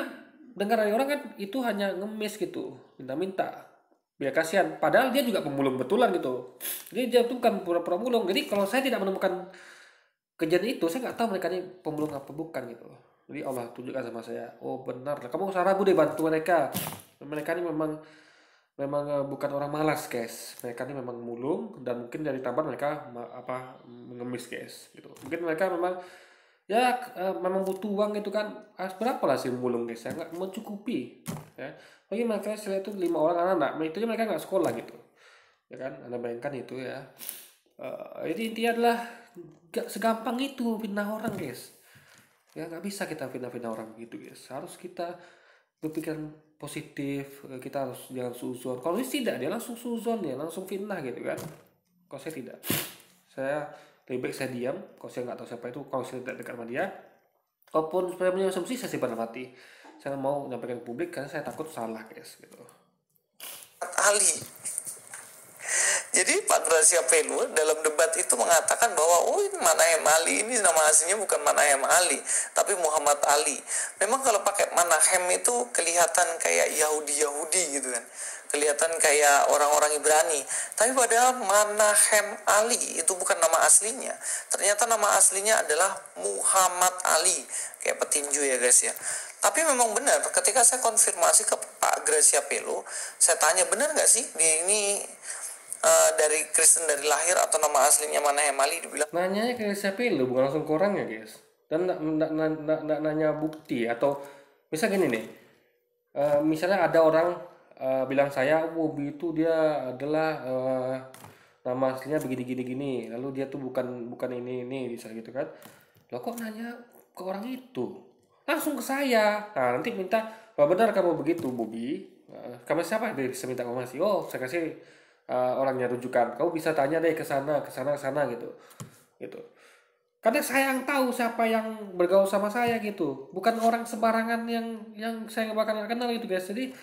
dengar dari orang kan itu hanya ngemis gitu, minta-minta, biar kasihan. Padahal dia juga pemulung betulan gitu. Jadi dia tuh bukan pura-pura mulung. Jadi kalau saya tidak menemukan kejadian itu, saya nggak tahu mereka ini pemulung apa bukan gitu. Jadi Allah tunjukkan sama saya, oh benar, kamu usah ragu deh bantu mereka. Mereka ini memang memang bukan orang malas guys, mereka ini memang mulung, dan mungkin dari tampan mereka mengemis guys gitu. Mungkin mereka memang ya memang butuh uang gitu kan. Berapa lah sih mulung guys ya, nggak mencukupi ya. Bagi mereka saya itu 5 orang anak, itu aja mereka nggak sekolah gitu ya kan. Anda bayangkan itu ya. Jadi intinya adalah gak segampang itu fitnah orang guys ya. Nggak bisa kita fitnah orang gitu guys, harus kita berpikiran positif. Kita harus jangan suzon. Kalau ini tidak, dia langsung suzon ya, langsung fitnah gitu kan. Kalau saya tidak, saya lebih baik saya diam. Kalau saya nggak tahu siapa itu, kalau saya tidak dekat sama dia, kalaupun saya punya asumsi, saya simpan dalam hati. Saya mau menyampaikan ke publik karena saya takut salah guys gitu. Ali. Jadi Pak Gracia Pelu dalam debat itu mengatakan bahwa oh ini Manahem Ali, ini nama aslinya bukan Manahem Ali tapi Muhammad Ali. Memang kalau pakai Manahem itu kelihatan kayak Yahudi gitu kan, kelihatan kayak orang-orang Ibrani. Tapi padahal Manahem Ali itu bukan nama aslinya. Ternyata nama aslinya adalah Muhammad Ali, kayak petinju ya guys ya. Tapi memang benar, ketika saya konfirmasi ke Pak Gracia Pelu, saya tanya benar nggak sih ini dari Kristen dari lahir atau nama aslinya Manahem Ali, dibilang Nanyanya ke siapa lu, bukan langsung ke orangnya guys. Dan nanya bukti, atau misal gini nih, misalnya ada orang bilang saya, Bobi itu dia adalah nama aslinya begini gini, lalu dia tuh bukan ini bisa gitu kan. Lo kok nanya ke orang itu? langsung ke saya. Nah, nanti minta, "Wah, benar kamu begitu, Bobi. Kamu siapa?" Dia bisa minta informasi. Oh, saya kasih orangnya rujukan. Kamu bisa tanya deh ke sana, ke sana, ke sana gitu. Gitu. Karena saya yang tahu siapa yang bergaul sama saya gitu. Bukan orang sembarangan yang saya nggak bakal kenal gitu guys. Jadi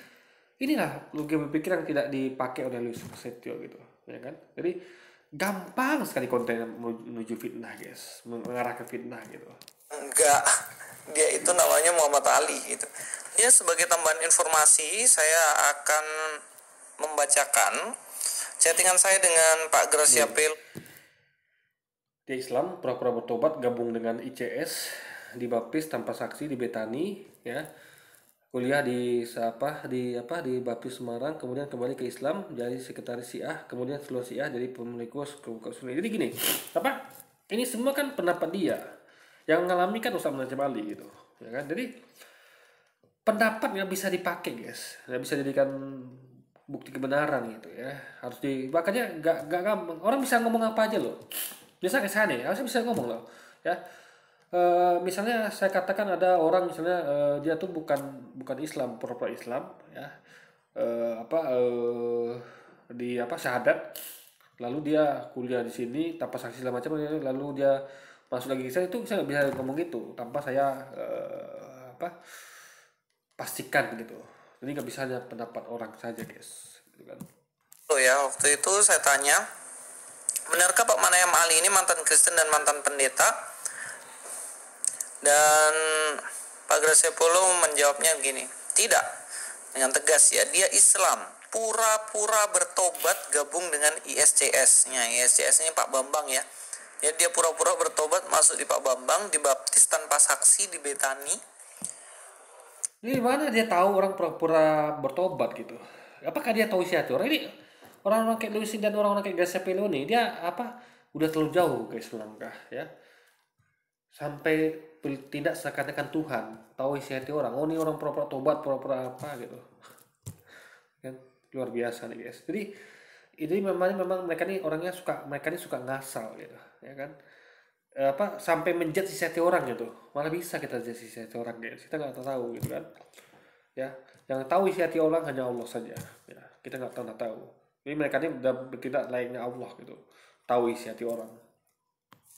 inilah logika berpikir yang tidak dipakai oleh Luis Setio gitu, ya kan? Jadi gampang sekali konten menuju fitnah guys, mengarah ke fitnah gitu. Enggak, dia itu namanya Muhammad Ali gitu. Ya, sebagai tambahan informasi, saya akan membacakan chattingan saya dengan Pak Gracia Nih, Pel. dia Islam, pura-pura bertobat, gabung dengan ICS, dibaptis tanpa saksi di Betani, ya. Kuliah di Baptis Semarang, kemudian kembali ke Islam jadi sekretaris Syiah, kemudian seluruh Syiah jadi pengurus Sunni. Jadi gini, apa? Ini semua kan pendapat dia. Yang mengalami kan Ustaz Najib Ali gitu, ya kan? Jadi pendapat nggak bisa dipakai guys, nggak bisa jadikan bukti kebenaran gitu ya. Harus di makanya nggak gampang. Orang bisa ngomong apa aja loh. Biasa kayak saya nih, harusnya bisa ngomong loh, ya. Misalnya saya katakan ada orang misalnya dia tuh bukan Islam, pura-pura Islam, ya. Di syahadat, lalu dia kuliah di sini tanpa saksi segala macam, lalu dia masuk lagi ke saya, itu saya nggak bisa ngomong gitu tanpa saya pastikan gitu. Jadi nggak bisa hanya pendapat orang saja guys, gitu kan. Oh ya, waktu itu saya tanya, benarkah Pak Manayam Ali ini mantan Kristen dan mantan pendeta? Dan Pak Graciapolo menjawabnya begini, tidak, dengan tegas ya, dia Islam, pura-pura bertobat gabung dengan ISCS-nya. ISCS-nya Pak Bambang ya. Ya, dia pura-pura bertobat masuk di Pak Bambang, dibaptis tanpa saksi di Betani. Ini mana dia tahu orang pura-pura bertobat gitu? Apakah dia tahu isi hati orang ini? Orang-orang kayak Luis dan orang-orang kayak Garcia Peloni, dia udah terlalu jauh guys melangkah ya. Sampai tidak seakan-akan Tuhan tahu isi hati orang. Oh, ini orang pura-pura tobat, pura-pura apa gitu. Kan luar biasa nih guys. Jadi ini memang mereka ini suka ngasal gitu, ya kan? Sampai menjudge isi hati orang gitu. Malah bisa kita judge isi hati orang guys. Kita nggak tahu gitu kan. Ya, yang tahu isi hati orang hanya Allah saja. Ya, kita nggak pernah tahu. Jadi mereka ini udah bertindak layaknya Allah gitu. Tahu isi hati orang.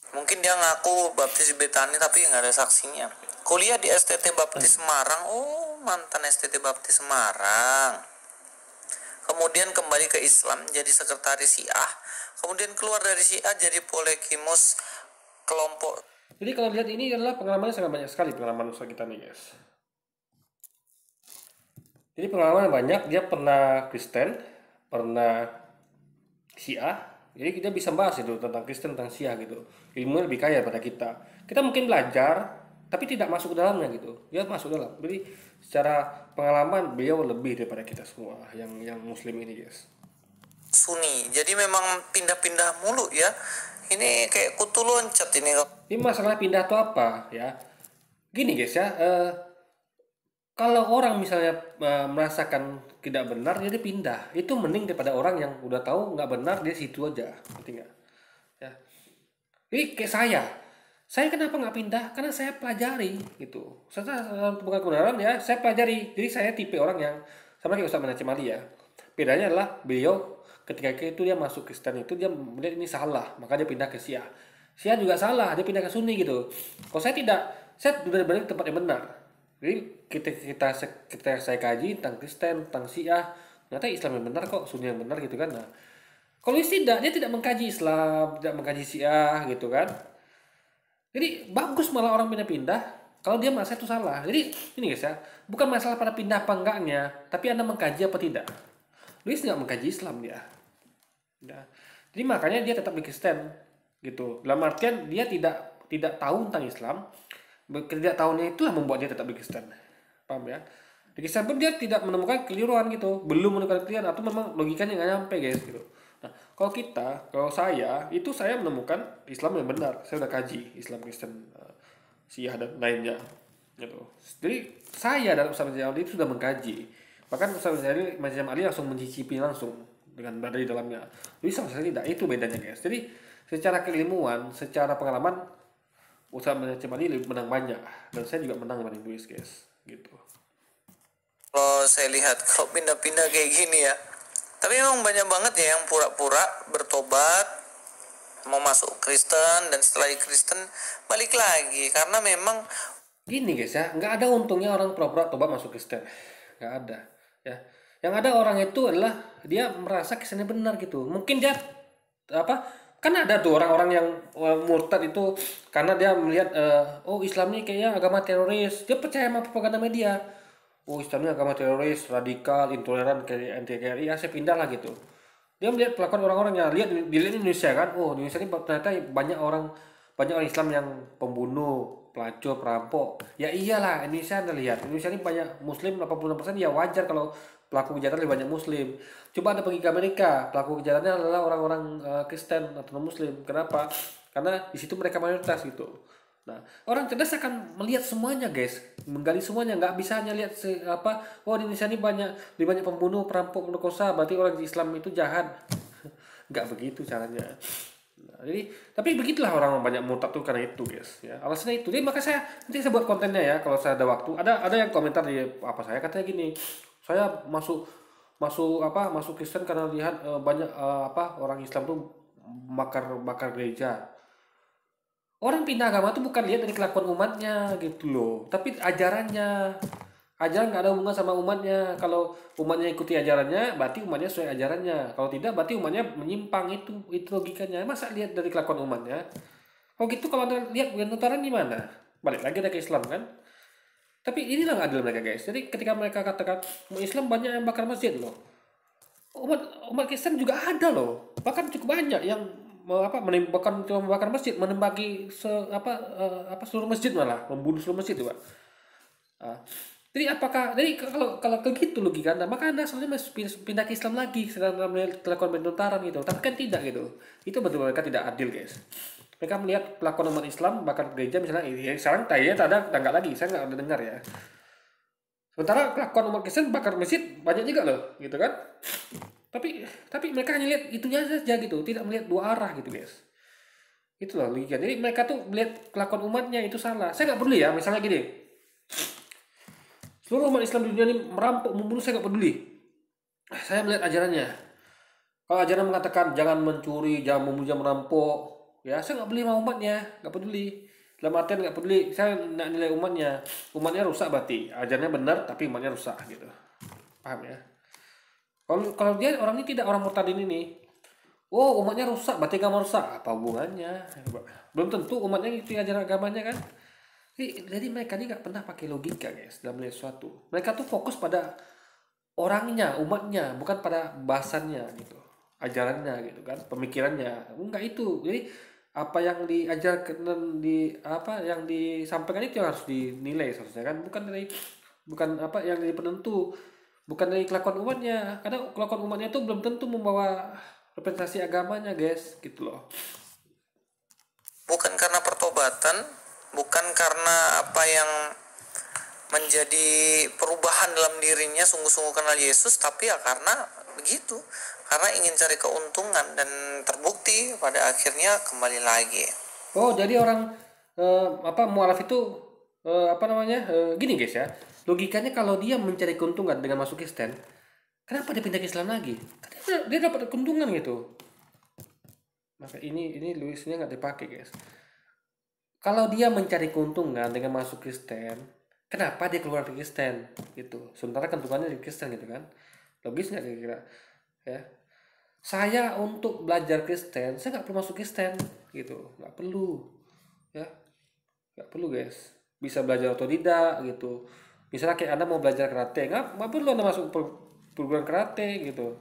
Mungkin dia ngaku baptis di Betani tapi nggak ada saksinya. Kuliah di STT Baptis Semarang. Oh, mantan STT Baptis Semarang. Kemudian kembali ke Islam jadi sekretaris Syiah. Kemudian keluar dari Syiah jadi polekimus kelompok. Jadi kalau lihat ini adalah pengalamannya sangat banyak sekali, pengalaman Ustaz kita nih guys. Jadi pengalaman banyak, dia pernah Kristen, pernah Syiah. Jadi kita bisa bahas itu tentang Kristen, tentang Syiah gitu. Ilmunya lebih kaya pada kita. Kita mungkin belajar, tapi tidak masuk ke dalamnya gitu. Dia masuk dalam. Jadi secara pengalaman beliau lebih daripada kita semua yang Muslim ini guys. Sunni. Jadi memang pindah-pindah mulu ya. Ini kayak kutu loncat ini. Ini masalah pindah tuh apa ya? Gini guys ya, kalau orang misalnya merasakan tidak benar, dia pindah. Itu mending daripada orang yang udah tahu nggak benar, dia situ aja. Ngerti nggak? Ya. Jadi kayak saya kenapa nggak pindah? Karena saya pelajari gitu. Saya bukan kebenaran ya, saya pelajari. Jadi saya tipe orang yang sama kayak Ustaz Manacim Ali ya. Bedanya adalah beliau ketika itu dia masuk Kristen itu dia melihat ini salah, maka dia pindah ke Syiah. Syiah juga salah, dia pindah ke Sunni gitu. Kalau saya tidak, saya benar-benar tempat yang benar. Jadi kita saya kaji tentang Kristen, tentang Syiah, ternyata Islam yang benar kok, Sunni yang benar gitu kan. Nah, kalau dia tidak mengkaji Islam, tidak mengkaji Syiah gitu kan. Jadi bagus malah orang pindah-pindah kalau dia merasa itu salah. Jadi ini guys ya, bukan masalah pada pindah apa enggaknya, tapi Anda mengkaji apa tidak. Luis nggak mengkaji Islam dia. Ya. Jadi makanya dia tetap di Kristen gitu. Dalam artian dia tidak tahu tentang Islam. Tidak tahunya itulah membuat dia tetap di Kristen. Paham ya? Di Kristen pun dia tidak menemukan keliruan gitu, belum menemukan keliruan atau memang logikanya nggak nyampe guys gitu. Nah, kalau saya menemukan Islam yang benar. Saya udah kaji Islam, Kristen, Syiah dan lainnya gitu. Jadi saya dan Ustaz Manacim Ali itu sudah mengkaji. Bahkan Ustaz Manacim Ali langsung mencicipi langsung dengan berada di dalamnya. Jadi sama sekali tidak, itu bedanya guys. Jadi secara keilmuan, secara pengalaman Ustadz Macam Ali menang banyak, dan saya juga menang dibanding Luis guys, gitu. Kalau saya lihat kalau pindah-pindah kayak gini ya. Tapi memang banyak banget ya yang pura-pura bertobat, mau masuk Kristen, dan setelah di Kristen balik lagi. Karena memang Gini guys ya, nggak ada untungnya orang pura-pura tobat masuk Kristen, nggak ada. Ya, yang ada orang itu adalah dia merasa Kristennya benar gitu. Mungkin dia apa? Kan ada tuh orang-orang yang murtad itu karena dia melihat oh Islam ini kayaknya agama teroris. Dia percaya sama propaganda media. Oh Islam ini agama teroris, radikal, intoleran, kayak anti-KRI. Ya saya pindah lah gitu. Dia melihat kelakuan orang-orang yang lihat dilihat Indonesia kan. Oh Indonesia ini ternyata banyak orang Islam yang pembunuh, pelacur, perampok. Ya iyalah, Indonesia Anda lihat. Indonesia ini banyak Muslim 86%, ya wajar kalau pelaku kejahatan lebih banyak Muslim. Coba Anda pergi ke Amerika, pelaku kejahatannya adalah orang-orang Kristen atau non Muslim. Kenapa? Karena di situ mereka mayoritas gitu. Nah, orang cerdas akan melihat semuanya, guys, menggali semuanya. Nggak bisa hanya lihat oh di Indonesia ini lebih banyak pembunuh, perampok, pemerkosa, berarti orang Islam itu jahat. Nggak begitu caranya. Nah, jadi tapi begitulah orang banyak murtad tuh karena itu guys ya, alasannya itu. Jadi maka nanti saya buat kontennya ya kalau saya ada waktu. Ada yang komentar di apa saya katanya gini, saya masuk masuk Kristen karena lihat banyak orang Islam tuh bakar gereja. Orang pindah agama tuh bukan lihat dari kelakuan umatnya gitu loh, tapi ajarannya. Ajaran nggak ada hubungan sama umatnya. Kalau umatnya ikuti ajarannya, berarti umatnya sesuai ajarannya. Kalau tidak, berarti umatnya menyimpang. Itu logikanya. Masa lihat dari kelakuan umatnya? Oh gitu, kalau anda lihat Nusantara gimana? Balik lagi ada ke Islam kan? Tapi inilah nggak adil mereka guys. Jadi ketika mereka katakan Islam banyak yang bakar masjid loh. Umat umat Kristen juga ada loh. Bahkan cukup banyak yang bahkan cuma membakar masjid, menembaki seluruh masjid, malah membunuh seluruh masjid tuh pak. Ah, jadi kalau kalau ke gitu logika Anda, maka Anda sebenarnya masih pindah ke Islam lagi setelah melihat kelakuan benturan gitu. Tapi kan tidak gitu. Itu betul mereka tidak adil, guys. Mereka melihat kelakuan umat Islam bakar gereja misalnya, ya, sekarang tayanya ada nggak lagi, saya nggak ada dengar ya. Sementara kelakuan umat Kristen bakar masjid banyak juga loh, gitu kan? Tapi mereka hanya lihat itunya saja gitu, tidak melihat dua arah gitu, guys. Itulah logika. Jadi mereka tuh melihat kelakuan umatnya itu salah. Saya nggak peduli ya, misalnya gini. Seluruh umat Islam di dunia ini merampok, membunuh, saya nggak peduli. Saya melihat ajarannya. Kalau ajaran mengatakan jangan mencuri, jangan membunuh, jangan merampok, ya saya nggak peduli sama umatnya, nggak peduli. Dalam artian nggak peduli, saya nggak nilai umatnya. Umatnya rusak berarti, ajarannya benar tapi umatnya rusak gitu. Paham ya? Kalau dia orang ini tidak orang murtadin ini, oh umatnya rusak berarti agama rusak, apa hubungannya? Belum tentu umatnya itu ajaran agamanya kan. Jadi mereka ini nggak pernah pakai logika guys dalam melihat sesuatu. Mereka tuh fokus pada orangnya, umatnya, bukan pada bahasannya gitu, ajarannya gitu kan, pemikirannya. Enggak itu. Jadi apa yang diajarkan dan yang disampaikan itu yang harus dinilai seharusnya kan, bukan apa yang jadi penentu, bukan dari kelakuan umatnya. Karena kelakuan umatnya itu belum tentu membawa representasi agamanya guys, gitu loh. bukan karena pertobatan, bukan karena apa yang menjadi perubahan dalam dirinya sungguh-sungguh kenal Yesus, tapi ya karena begitu, karena ingin cari keuntungan, dan terbukti pada akhirnya kembali lagi. Oh, jadi orang mualaf itu gini guys ya. Logikanya kalau dia mencari keuntungan dengan masuk Kristen, kenapa dia pindah ke Islam lagi? Karena dia dapat keuntungan gitu. Maka ini Luisnya nggak dipakai guys. Kalau dia mencari keuntungan dengan masuk Kristen, kenapa dia keluar dari Kristen gitu? Sementara keuntungannya di Kristen gitu kan? Logis nggak kira-kira? Ya. Saya untuk belajar Kristen, saya nggak perlu masuk Kristen gitu, nggak perlu, ya, nggak perlu guys. Bisa belajar otodidak gitu. Misalnya kayak Anda mau belajar karate, nggak perlu Anda masuk perguruan karate gitu.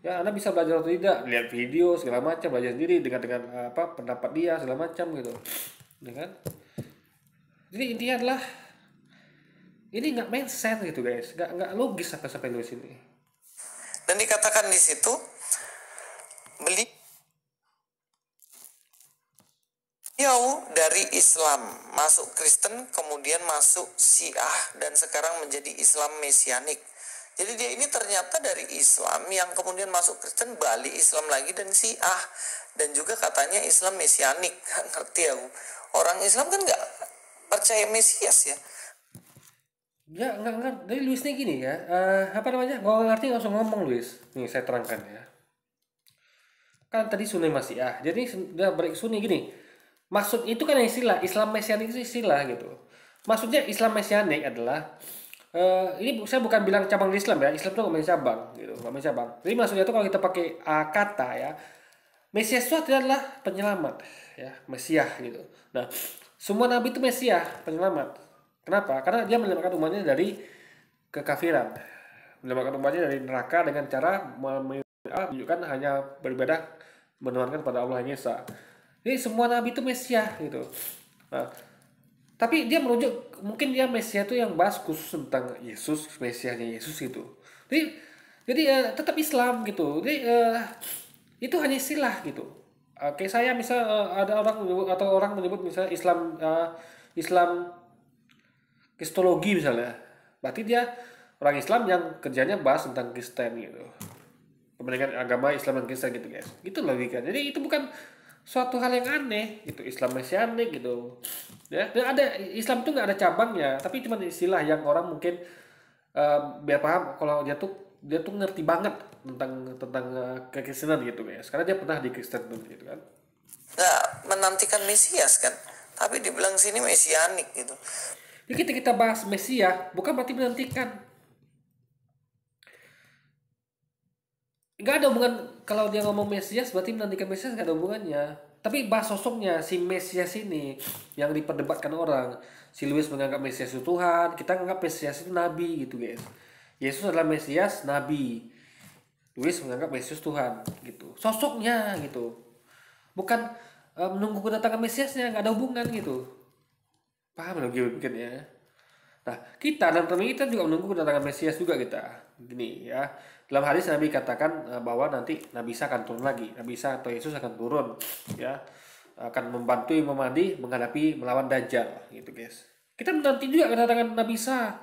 Ya, Anda bisa belajar otodidak, lihat video segala macam, belajar sendiri dengan pendapat dia segala macam gitu, ya kan? Jadi intinya adalah ini nggak make sense gitu guys, nggak logis sampai nulis ini. Dan dikatakan di situ beliau dari Islam masuk Kristen, kemudian masuk Syiah, dan sekarang menjadi Islam Mesianik. Jadi dia ini ternyata dari Islam yang kemudian masuk Kristen, balik Islam lagi, dan Syiah, dan juga katanya Islam Mesianik. Ngerti aku. Orang Islam kan nggak percaya Mesias ya. Ya nggak. Dari Luis nih gini ya, apa namanya? Gua nggak ngerti langsung ngomong Luis. Nih saya terangkan ya. Kan tadi Sunni Masiah. Jadi udah balik Sunni gini. Maksud itu kan istilah Islam Mesianik itu istilah gitu. Maksudnya Islam Mesianik adalah ini saya bukan bilang cabang Islam ya. Islam itu nggak punya cabang gitu, nggak punya cabang. Jadi maksudnya itu kalau kita pakai kata ya, Mesias itu adalah penyelamat ya, Mesiah gitu. Nah, semua nabi itu Mesiah, penyelamat. Kenapa? Karena dia menyelamatkan umatnya dari kekafiran. Menyelamatkan umatnya dari neraka dengan cara menunjukkan hanya beribadah menuhankan pada Allah yang Esa. Jadi semua nabi itu Mesiah gitu. Nah, tapi dia merujuk mungkin dia Mesiah itu yang bahas khusus tentang Yesus, Mesiahnya Yesus gitu. Jadi tetap Islam gitu. Jadi itu hanya istilah gitu. Kayak saya misal ada orang menyebut atau orang menyebut misalnya Islam Kristologi misalnya. Berarti dia orang Islam yang kerjanya bahas tentang Kristen gitu. Perbandingan agama Islam dan Kristen gitu guys. Gitu logika. Jadi itu bukan suatu hal yang aneh gitu, Islam Mesianik gitu. Ya, dan ada Islam itu nggak ada cabangnya, tapi cuma istilah yang orang mungkin biar paham kalau dia tuh ngerti banget tentang kekristenan gitu guys. Karena dia pernah di Kristen gitu kan. Nggak menantikan Mesias kan, tapi dibilang sini mesianik gitu. Jadi kita bahas Mesias bukan berarti menantikan. Nggak ada hubungan kalau dia ngomong Mesias berarti menantikan Mesias, nggak ada hubungannya. Tapi bahas sosoknya si Mesias ini yang diperdebatkan orang. Si Luis menganggap Mesias itu Tuhan, kita menganggap Mesias itu Nabi gitu guys. Yesus adalah Mesias, Nabi. Luis menganggap Mesias Tuhan gitu. Sosoknya gitu. Bukan menunggu kedatangan Mesiasnya, nggak ada hubungan gitu. Paham loh gue pikirnya. Nah, kita dalam term kita juga menunggu kedatangan Mesias juga kita. Gini ya. Dalam hadis Nabi katakan bahwa nanti Nabi Isa akan turun lagi. Nabi Isa atau Yesus akan turun ya. Akan membantu Imam Mahdi melawan Dajjal gitu, guys. Kita menanti juga kedatangan Nabi Isa.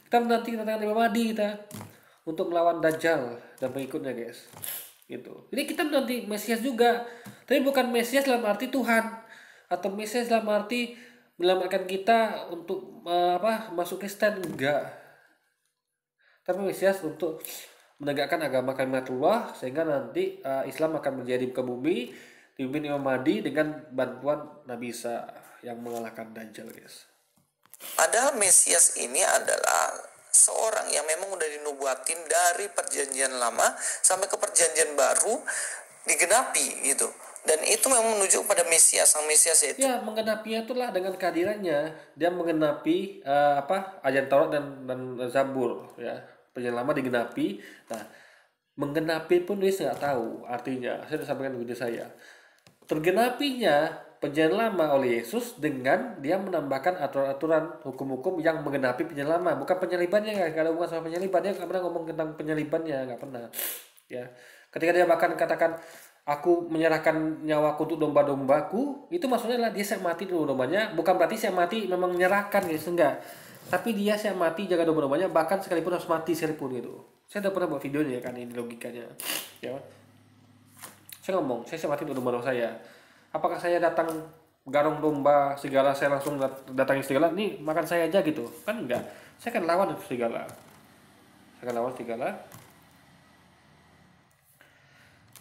Kita menanti kedatangan Imam Mahdi kita untuk melawan Dajjal dan pengikutnya, guys. Gitu. Jadi kita menanti Mesias juga. Tapi bukan Mesias dalam arti Tuhan atau Mesias dalam arti menyelamatkan kita untuk masuk Kristen, enggak. Tapi Mesias untuk menegakkan agama kalimatullah sehingga nanti Islam akan menjadi muka bumi dipimpin Imam Mahdi dengan bantuan Nabi Isa yang mengalahkan Dajjal, guys. Padahal Mesias ini adalah seorang yang memang udah dinubuatin dari perjanjian lama sampai ke perjanjian baru digenapi gitu. Dan itu memang menuju pada Mesias, sang Mesias itu. Ya, menggenapinya itulah dengan kehadirannya. Dia menggenapi ajaran Taurat dan Zabur ya. Perjanjian lama digenapi. Nah, menggenapi pun dia nggak tahu artinya. Saya sudah sampaikan ke saya. Tergenapinya perjanjian lama oleh Yesus dengan dia menambahkan aturan-aturan hukum-hukum yang menggenapi perjanjian lama, bukan penyalibannya, nggak ada hubungan sama penyaliban. Dia nggak pernah ngomong tentang penyalibannya, nggak pernah. Ya, ketika dia bahkan katakan aku menyerahkan nyawaku untuk domba-dombaku, itu maksudnya adalah dia siap mati dulu dombanya, bukan berarti siap mati memang menyerahkan gitu, enggak. Tapi dia siap mati jaga domba-dombanya, bahkan sekalipun harus mati sekalipun gitu. Saya udah pernah buat videonya kan, ini logikanya. Ya. Saya ngomong, saya siap mati untuk domba saya. Apakah saya datang garong domba segala saya langsung datangi segala, nih makan saya aja gitu? Kan enggak. Saya akan lawan itu segala. Saya akan lawan segala.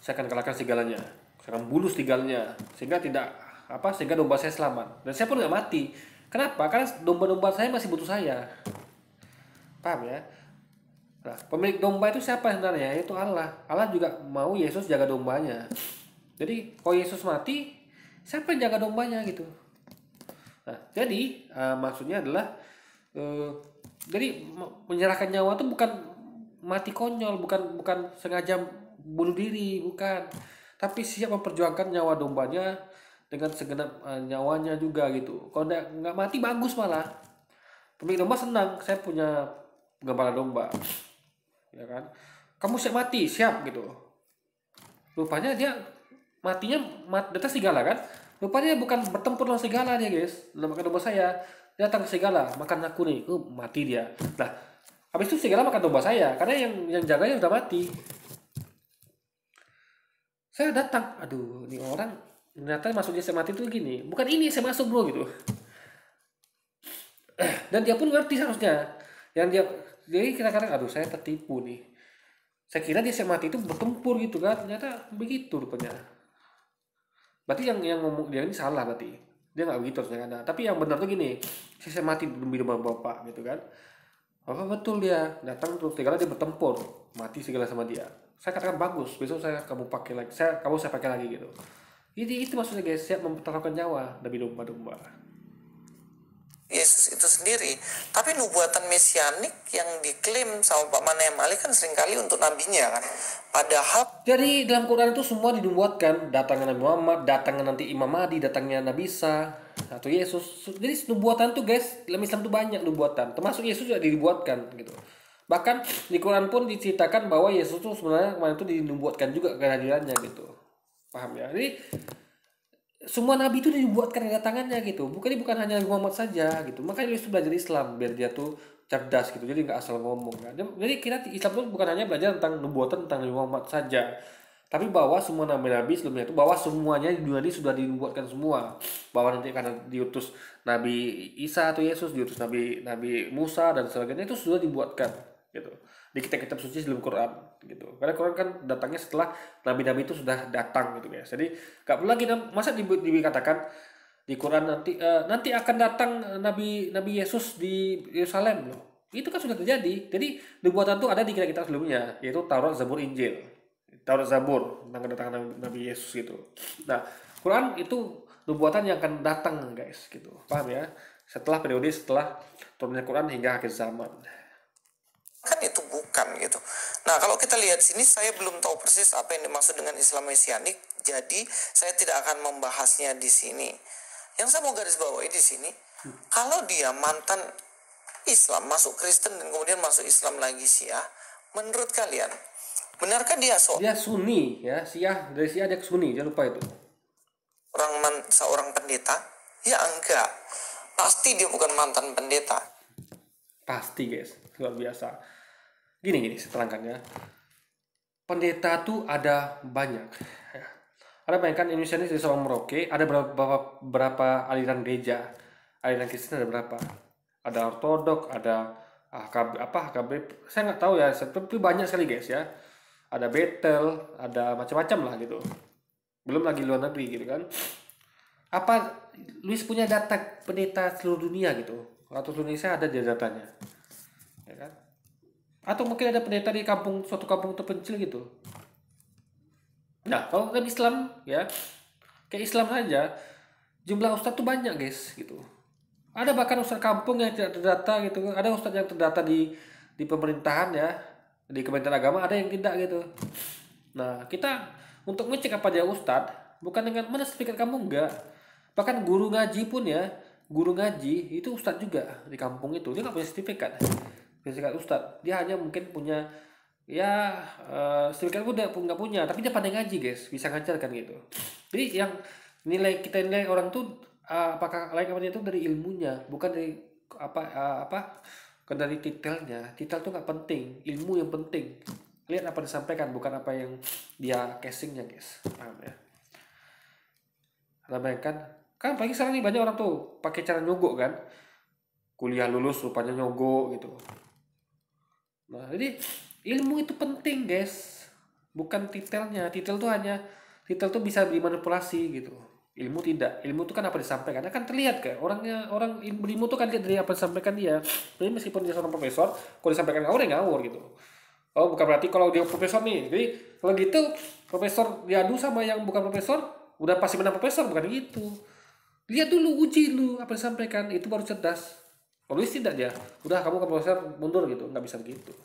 Saya akan kalahkan segalanya. Saya akan bunuh segalanya sehingga domba saya selamat. Dan saya pun nggak mati. Kenapa? Karena domba-domba saya masih butuh saya. Paham ya? Nah, pemilik domba itu siapa sebenarnya? Itu Allah. Allah juga mau Yesus jaga dombanya. Jadi kalau Yesus mati, siapa yang jaga dombanya gitu? Nah, jadi maksudnya adalah jadi menyerahkan nyawa itu bukan mati konyol, bukan sengaja bunuh diri, bukan. Tapi siap memperjuangkan nyawa dombanya dengan segenap nyawanya juga gitu. Kalau nggak mati bagus malah. Pemilik domba senang, saya punya gembala domba. Ya kan? Kamu siap mati, siap gitu. Rupanya dia matinya di atas serigala kan? Rupanya bukan bertempur lawan serigala dia, guys. Makan domba saya, dia datang ke serigala, makan aku nih. Mati dia. Nah, habis itu serigala makan domba saya karena yang jaganya udah mati. Saya datang, aduh, ini orang Ternyata masuk dia mati itu gini, bukan ini saya masuk bro gitu. Dan dia pun ngerti seharusnya. Yang dia jadi kadang-kadang aduh saya tertipu nih. Saya kira dia mati itu bertempur gitu kan, ternyata begitu rupanya. Berarti yang ngomong dia ini salah berarti. Dia nggak begitu harusnya kan. Nah, tapi yang benar tuh gini, saya mati di rumah bapak gitu kan. Apa betul dia datang terus segala dia bertempur, mati segala sama dia. Saya katakan bagus, besok kamu pakai lagi, saya pakai lagi gitu. Jadi itu maksudnya guys, siap mempertaruhkan nyawa demi domba-domba. Yesus itu sendiri. Tapi nubuatan mesianik yang diklaim sama Pak Manayam Ali kan seringkali untuk nabinya kan. Padahal Jadi dalam Quran itu semua dinubuatkan, datangnya Nabi Muhammad, datangnya nanti Imam Mahdi, datangnya Nabi Isa atau Yesus. Jadi nubuatan tuh guys, dalam Islam tuh banyak nubuatan, termasuk Yesus juga dibuatkan gitu. Bahkan di Quran pun diceritakan bahwa Yesus tuh sebenarnya kemarin itu dinubuatkan juga kehadirannya gitu. Paham ya? Jadi semua nabi itu dibuatkan kedatangannya gitu, bukan hanya Nabi Muhammad saja gitu. Makanya dia belajar Islam biar dia tuh cerdas gitu, jadi nggak asal ngomong kan. Jadi kita Islam itu bukan hanya belajar tentang nubuatan tentang Nabi Muhammad saja, tapi bahwa semua nabi-nabi sebelumnya itu, bahwa semuanya di dunia ini sudah dinubuatkan semua, bahwa nanti karena diutus Nabi Isa atau Yesus, diutus Nabi Musa dan sebagainya itu sudah dibuatkan gitu di kitab-kitab suci sebelum Quran gitu. Karena Quran kan datangnya setelah nabi-nabi itu sudah datang gitu guys. Jadi gak perlu lagi masa dikatakan di Quran nanti akan datang Nabi Yesus di Yerusalem loh. Itu kan sudah terjadi. Jadi nubuatan itu ada di kitab-kitab sebelumnya, yaitu Taurat, Zabur, Injil. Taurat, Zabur tentang kedatangan Nabi Yesus gitu. Nah, Quran itu nubuatan yang akan datang guys gitu. Paham ya? Setelah turunnya Quran hingga akhir zaman. kan itu bukan gitu. Nah, kalau kita lihat sini, saya belum tahu persis apa yang dimaksud dengan Islam mesianik, jadi saya tidak akan membahasnya di sini. Yang saya mau garis bawahi di sini, kalau dia mantan Islam, masuk Kristen dan kemudian masuk Islam lagi Syiah, menurut kalian, benarkah dia Dia Sunni ya, Syiah, dari Syiah dia ke Sunni, jangan lupa itu. seorang pendeta? Ya enggak. Pasti dia bukan mantan pendeta. Pasti guys, luar biasa. Gini, setelahkan ya. Pendeta tuh ada banyak. Ya. Ada banyak kan, Indonesia ini dari seorang Merauke, ada berapa aliran gereja. Aliran Kristen ada berapa? Ada Ortodok, ada HKB, saya nggak tahu ya, tapi banyak sekali guys ya. Ada Betel, ada macam-macam lah gitu. Belum lagi luar negeri gitu kan. Apa Luis punya data pendeta seluruh dunia gitu? Atau Indonesia ada di datanya? Ya kan? Atau mungkin ada pendeta di suatu kampung terpencil gitu. Nah, kalau dalam Islam ya, kayak Islam saja, jumlah ustadz tuh banyak guys gitu. Ada bahkan ustadz kampung yang tidak terdata gitu. Ada ustadz yang terdata di pemerintahan ya, di Kementerian Agama, ada yang tidak gitu. Nah, kita untuk ngecek apa dia ustadz, bukan dengan mana sertifikat kamu enggak. Bahkan guru ngaji pun ya, guru ngaji itu ustadz juga di kampung itu, dia nggak punya sertifikat ustadz. Dia hanya mungkin punya ya sertifikat pun nggak punya, tapi dia pandai ngaji guys, bisa ngajarkan gitu. Jadi yang kita nilai orang tuh apakah layak apa dia itu dari ilmunya, bukan dari bukan dari titelnya. Titel tuh nggak penting, ilmu yang penting. Lihat apa disampaikan, bukan apa yang dia casingnya guys. Paham ya? Karena kan pagi sekarang nih banyak orang tuh pakai cara nyogok kan, kuliah lulus rupanya nyogok gitu. Nah, jadi ilmu itu penting guys, bukan titelnya. Titel tuh bisa dimanipulasi gitu. Ilmu tidak. Ilmu itu kan apa disampaikan. Kan terlihat kan orang berilmu tuh kan lihat dari apa disampaikan dia. Jadi meskipun dia seorang profesor, kalau disampaikan ngawur ya ngawur gitu. Oh, bukan berarti kalau dia profesor nih. Jadi kalau gitu profesor diadu sama yang bukan profesor, udah pasti menang profesor, bukan gitu. Lihat dulu, uji dulu apa disampaikan, itu baru cerdas. Kalau tidak dia, udah kamu ke profesor mundur gitu, nggak bisa begitu.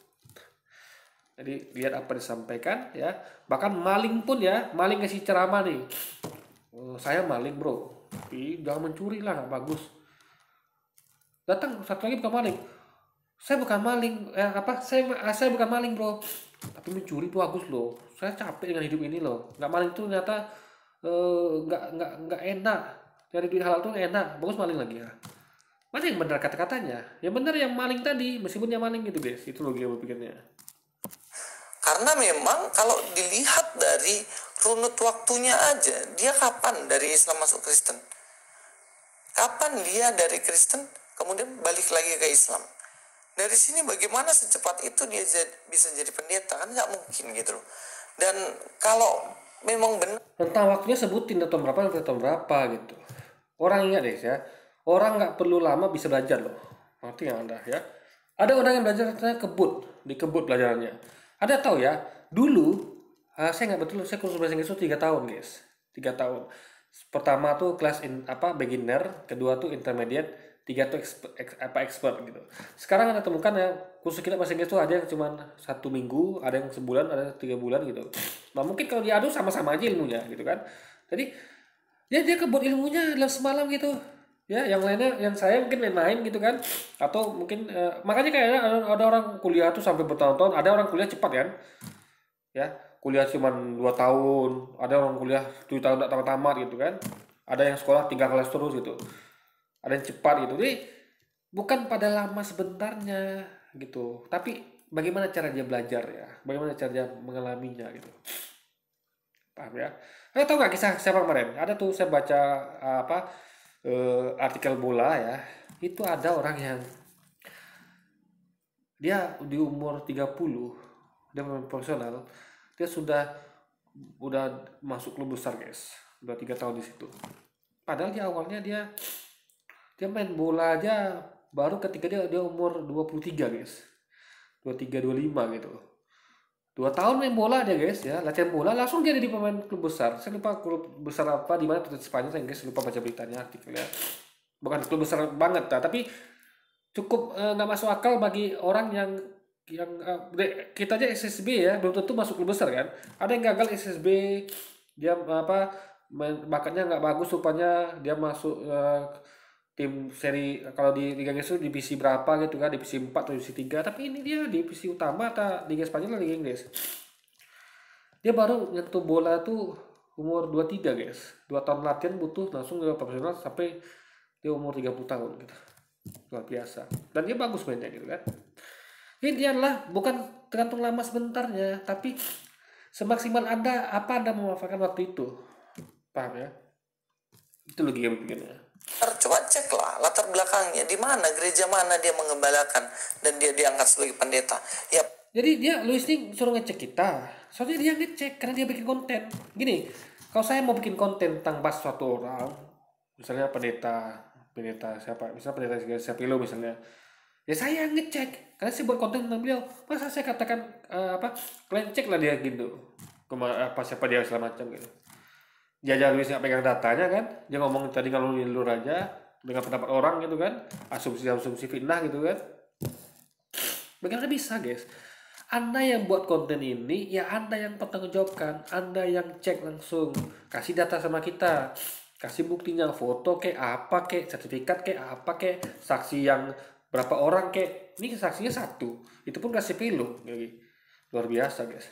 Jadi lihat apa disampaikan ya. Bahkan maling pun ya, maling kasih ceramah nih. Saya maling bro, tapi jangan mencuri lah, nggak bagus. Datang satu lagi bukan maling. Saya bukan maling, saya bukan maling bro, tapi mencuri itu bagus loh. Saya capek dengan hidup ini loh. Nggak maling tuh ternyata nggak enak. Dari duit halal tuh enak, bagus maling lagi ya. Mana yang benar kata-katanya? Yang benar yang maling tadi, meskipun yang maling gitu guys, itu logika berpikirnya. Karena memang kalau dilihat dari runut waktunya aja, dia kapan dari Islam masuk Kristen? Kapan dia dari Kristen kemudian balik lagi ke Islam? Dari sini bagaimana secepat itu dia bisa jadi pendeta? Kan nggak mungkin gitu loh. Dan kalau memang benar, Tentang waktunya sebutin tahun berapa sampai tahun berapa gitu. Orang ingat deh ya, orang nggak perlu lama bisa belajar loh. Ngerti nggak Anda ya? Ada orang yang belajar ternyata dikebut belajarannya. Ada tahu ya, dulu saya nggak betul, saya kursus bahasa Inggris itu 3 tahun guys, 3 tahun. Pertama tuh kelas beginner, kedua tuh intermediate, tiga tuh expert gitu. Sekarang Anda temukan ya, kursus kita bahasa Inggris tuh ada yang cuma 1 minggu, ada yang sebulan, ada yang 3 bulan gitu. Nah mungkin kalau diadu sama-sama aja ilmunya gitu kan. Jadi dia kebut ilmunya dalam semalam gitu ya, yang lainnya yang saya mungkin main-main gitu kan, atau mungkin makanya kayaknya ada orang kuliah tuh sampai bertahun-tahun, ada orang kuliah cepat kan ya, kuliah cuma 2 tahun, ada orang kuliah 7 tahun tak tamat-tamat gitu kan, ada yang sekolah 3 kelas terus gitu, ada yang cepat gitu. Jadi bukan pada lama sebentarnya gitu, tapi bagaimana cara dia belajar ya, bagaimana cara dia mengalaminya gitu. Paham ya? Tahu nggak kisah siapa kemarin? Ada tuh saya baca artikel bola ya. Itu ada orang yang dia di umur 30, dia pemain profesional, dia udah masuk klub besar guys. Udah 3 tahun di situ. Padahal di awalnya dia main bola aja baru ketika dia umur 23 guys. 23 25 gitu. 2 tahun main bola dia guys ya, latihan bola langsung dia jadi pemain klub besar. Saya lupa klub besar apa di mana di Spanyol, saya guys lupa baca beritanya artikelnya. Bukan klub besar banget tapi cukup nggak masuk akal bagi orang kita aja SSB ya belum tentu masuk klub besar kan. Ada yang gagal SSB, dia bakatnya nggak bagus rupanya, dia masuk tim seri, kalau di Liga Inggris itu divisi berapa gitu kan, divisi 4 atau divisi 3, tapi ini dia divisi utama atau Liga Spanyol atau Liga Inggris. Dia baru nyentuh bola tuh umur 23 guys. 2 tahun latihan butuh langsung ke profesional sampai dia umur 30 tahun gitu. Luar biasa. Dan dia bagus mainnya gitu kan. Ini adalah bukan tergantung lama sebentarnya, tapi semaksimal Anda apa Anda memanfaatkan waktu itu. Paham ya? Itu logika berpikirnya. coba cek lah latar belakangnya, di mana gereja mana dia mengembalakan dan dia diangkat sebagai pendeta. Ya, Jadi Luis ini suruh ngecek kita. Soalnya dia ngecek karena dia bikin konten. Gini, kalau saya mau bikin konten tentang bahas suatu orang, misalnya pendeta siapa, misalnya pendeta Sapilo misalnya, ya saya ngecek karena saya buat konten tentang beliau. Masa saya katakan kalian cek lah dia gitu, siapa dia segala macam gitu. Dia Luis nggak pegang datanya kan, dia ngomong tadi kalau lulur aja dengan pendapat orang gitu kan, asumsi fitnah gitu kan. Bagaimana bisa guys? Anda yang buat konten ini, ya Anda yang pertanggungjawabkan, Anda yang cek langsung, kasih data sama kita, kasih buktinya, foto kayak apa kayak, sertifikat kayak apa kayak, saksi yang berapa orang kayak, ini saksinya 1, itu pun kasih pilu, luar biasa guys.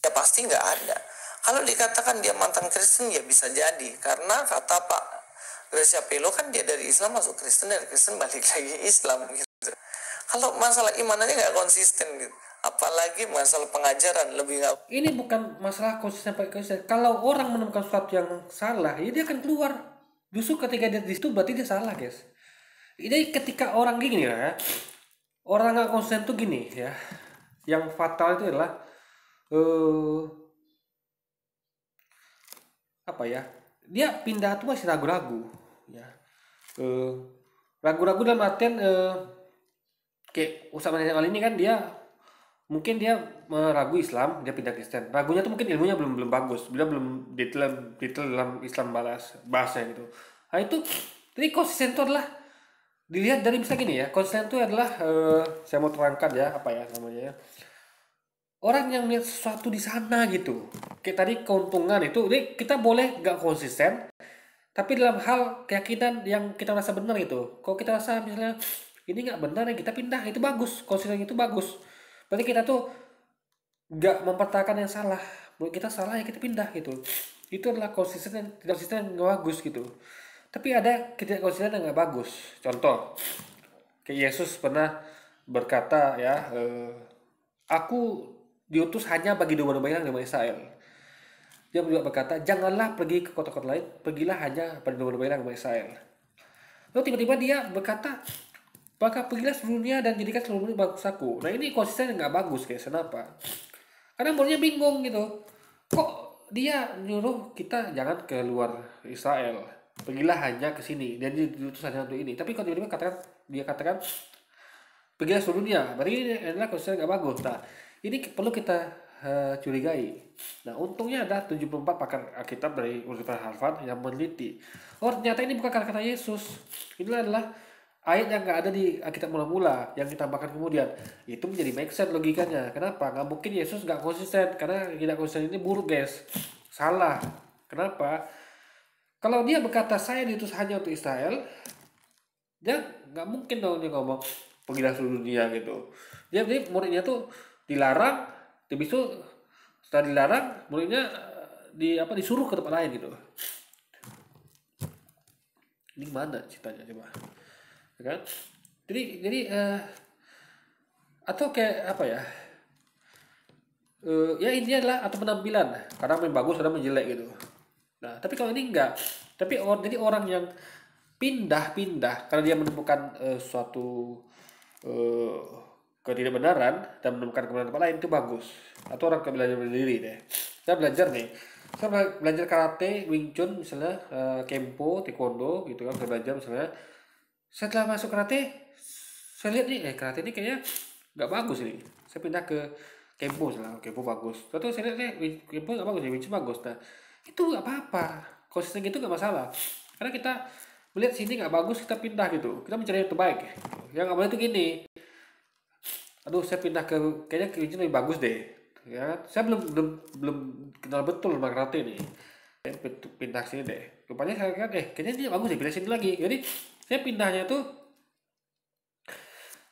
ya pasti nggak ada. Kalau dikatakan dia mantan Kristen ya bisa jadi, karena kata Pak Gracia Pelo kan dia dari Islam masuk Kristen, dari Kristen balik lagi Islam gitu. Kalau masalah iman aja nggak konsisten gitu, apalagi masalah pengajaran lebih nggak. Ini bukan masalah konsisten sampai konsisten. Kalau orang menemukan sesuatu yang salah, ya dia akan keluar. Justru ketika dia di situ berarti dia salah guys. Jadi ketika orang gini ya, orang nggak konsisten tuh gini ya, yang fatal itu adalah apa ya, dia pindah tuh masih ragu-ragu ya, ragu-ragu dalam artian kayak Usama kali ini kan dia mungkin dia meragu Islam, dia pindah Kristen, ragunya tuh mungkin ilmunya belum bagus, dia belum detail dalam Islam bahasa gitu. Nah itu jadi konsisten itu adalah dilihat dari misalnya gini ya, konsisten itu adalah saya mau terangkan ya apa ya namanya ya, orang yang lihat sesuatu di sana gitu. Kayak tadi keuntungan itu, jadi kita boleh gak konsisten, tapi dalam hal keyakinan yang kita rasa benar gitu. Kalau kita rasa misalnya ini nggak benar ya kita pindah, itu bagus, konsisten itu bagus. Berarti kita tuh nggak mempertahankan yang salah. Menurut kita salah ya kita pindah gitu. Itu adalah konsisten yang bagus gitu. Tapi ada tidak konsisten yang nggak bagus. Contoh, kayak Yesus pernah berkata ya, aku diutus hanya bagi domba-domba yang dari Israel. Dia juga berkata, janganlah pergi ke kota-kota lain, pergilah hanya pada domba-domba yang dari Israel. Lalu tiba-tiba dia berkata, maka pergilah seluruh dunia dan jadikan seluruh dunia bangsaku. Nah ini konsisten nggak bagus guys, kenapa? Karena muridnya bingung gitu. Kok dia nyuruh kita jangan ke luar Israel, pergilah hanya ke sini, dan diutus hanya untuk ini. Tapi kalau tiba-tiba dia katakan pergilah seluruh dunia, berarti ini adalah konsisten nggak bagus. Nah ini perlu kita curigai. Nah untungnya ada 74 pakar Alkitab dari Universitas Harvard yang meneliti. Oh ternyata ini bukan kata-kata Yesus. Ini adalah ayat yang nggak ada di Alkitab mula-mula yang ditambahkan kemudian. Itu menjadi make sense logikanya. Kenapa? Nggak mungkin Yesus nggak konsisten, karena tidak konsisten ini buruk guys. Salah. Kenapa? Kalau dia berkata saya diutus hanya untuk Israel, dia nggak mungkin dong dia ngomong pergilah seluruh dunia gitu. Dia muridnya tuh dilarang, habis itu setelah dilarang muridnya disuruh ke tempat lain gitu. Ini gimana ceritanya coba? Ya kan? Jadi atau kayak apa ya? Ya ini adalah atau penampilan. Kadang main bagus, kadang main jelek gitu. Nah, tapi kalau ini enggak. Tapi jadi orang yang pindah karena dia menemukan suatu ketidakbenaran dan menemukan kebenaran tempat lain, itu bagus. Atau orang belajar berdiri deh. Saya belajar nih. Saya belajar karate, Wing Chun misalnya, Kempo, Taekwondo gitu kan. Saya belajar misalnya. Setelah masuk karate, saya lihat nih, karate ini kayaknya nggak bagus ini. Saya pindah ke Kempo misalnya, Kempo bagus. Terus saya lihat nih, Kempo nggak bagus, Wing Chun bagus. Nah, itu nggak apa-apa. Konsisten gitu nggak masalah. Karena kita melihat sini nggak bagus, kita pindah gitu. Kita mencari yang terbaik. Yang nggak boleh itu gini. Aduh, saya pindah kayaknya ke Wing Chun lebih bagus deh. Ya, saya belum kenal betul sama karate nih. Saya pindah sini deh. Rupanya saya kan, kayaknya dia bagus deh, pindah sini lagi. Jadi saya pindahnya tuh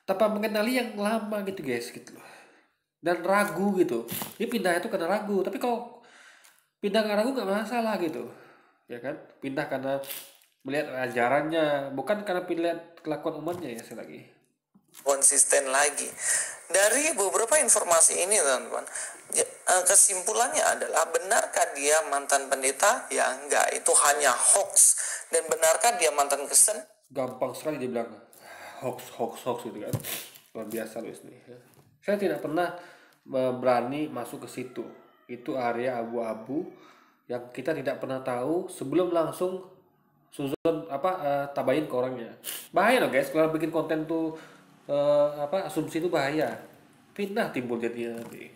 tanpa mengenali yang lama gitu guys gitu loh, dan ragu gitu. Dia pindahnya tuh karena ragu, tapi kalau pindah karena ragu nggak masalah gitu, ya kan? Pindah karena melihat ajarannya, bukan karena melihat kelakuan umatnya ya. Saya lagi konsisten lagi. Dari beberapa informasi ini teman-teman, kesimpulannya adalah benarkah dia mantan pendeta? Ya enggak, itu hanya hoax. Dan benarkah dia mantan Kristen? gampang sekali dia bilang hoax gitu kan. Luar biasa Luis nih ya. Saya tidak pernah berani masuk ke situ. Itu area abu-abu yang kita tidak pernah tahu sebelum langsung susun tabayin ke orangnya. Bahaya loh guys kalau bikin konten tuh asumsi itu bahaya. Fitnah timbul jadinya nanti.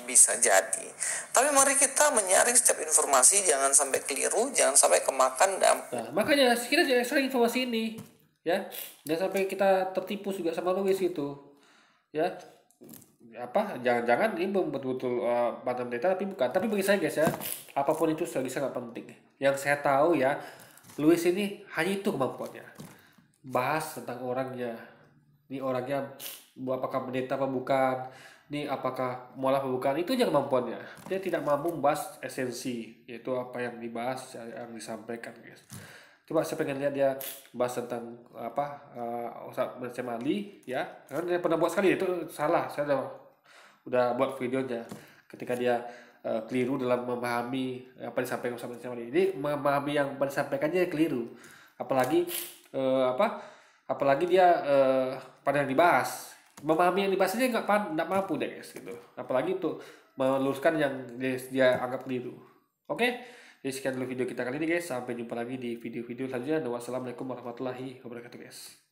Bisa jadi. Tapi mari kita menyaring setiap informasi, jangan sampai keliru, jangan sampai kemakan Nah, makanya kita jangan sering informasi ini, ya. Jangan sampai kita tertipu juga sama Louis itu, ya. Jangan-jangan ini betul-betul mantan pendeta tapi bukan. Tapi bagi saya guys ya, apapun itu bagi saya nggak penting. Yang saya tahu ya, Louis ini hanya itu kemampuannya. Bahas tentang orangnya. Ini orangnya apakah pendeta apa bukan, ini apakah mualaf apa bukan, itu aja kemampuannya. Dia tidak mampu membahas esensi, yaitu apa yang dibahas, yang disampaikan guys. Coba saya pengen lihat dia bahas tentang Ustaz Mansur Ali ya, karena dia pernah buat sekali itu salah. Saya udah buat videonya ketika dia keliru dalam memahami apa yang disampaikan Ustaz Mansur Ali. Ini memahami yang disampaikannya keliru, apalagi apalagi dia pada yang dibahas, memahami yang dibahas aja nggak mampu deh guys gitu, apalagi untuk meluruskan yang dia anggap keliru. Oke, jadi sekian dulu video kita kali ini guys, sampai jumpa lagi di video-video selanjutnya. Wassalamualaikum warahmatullahi wabarakatuh guys.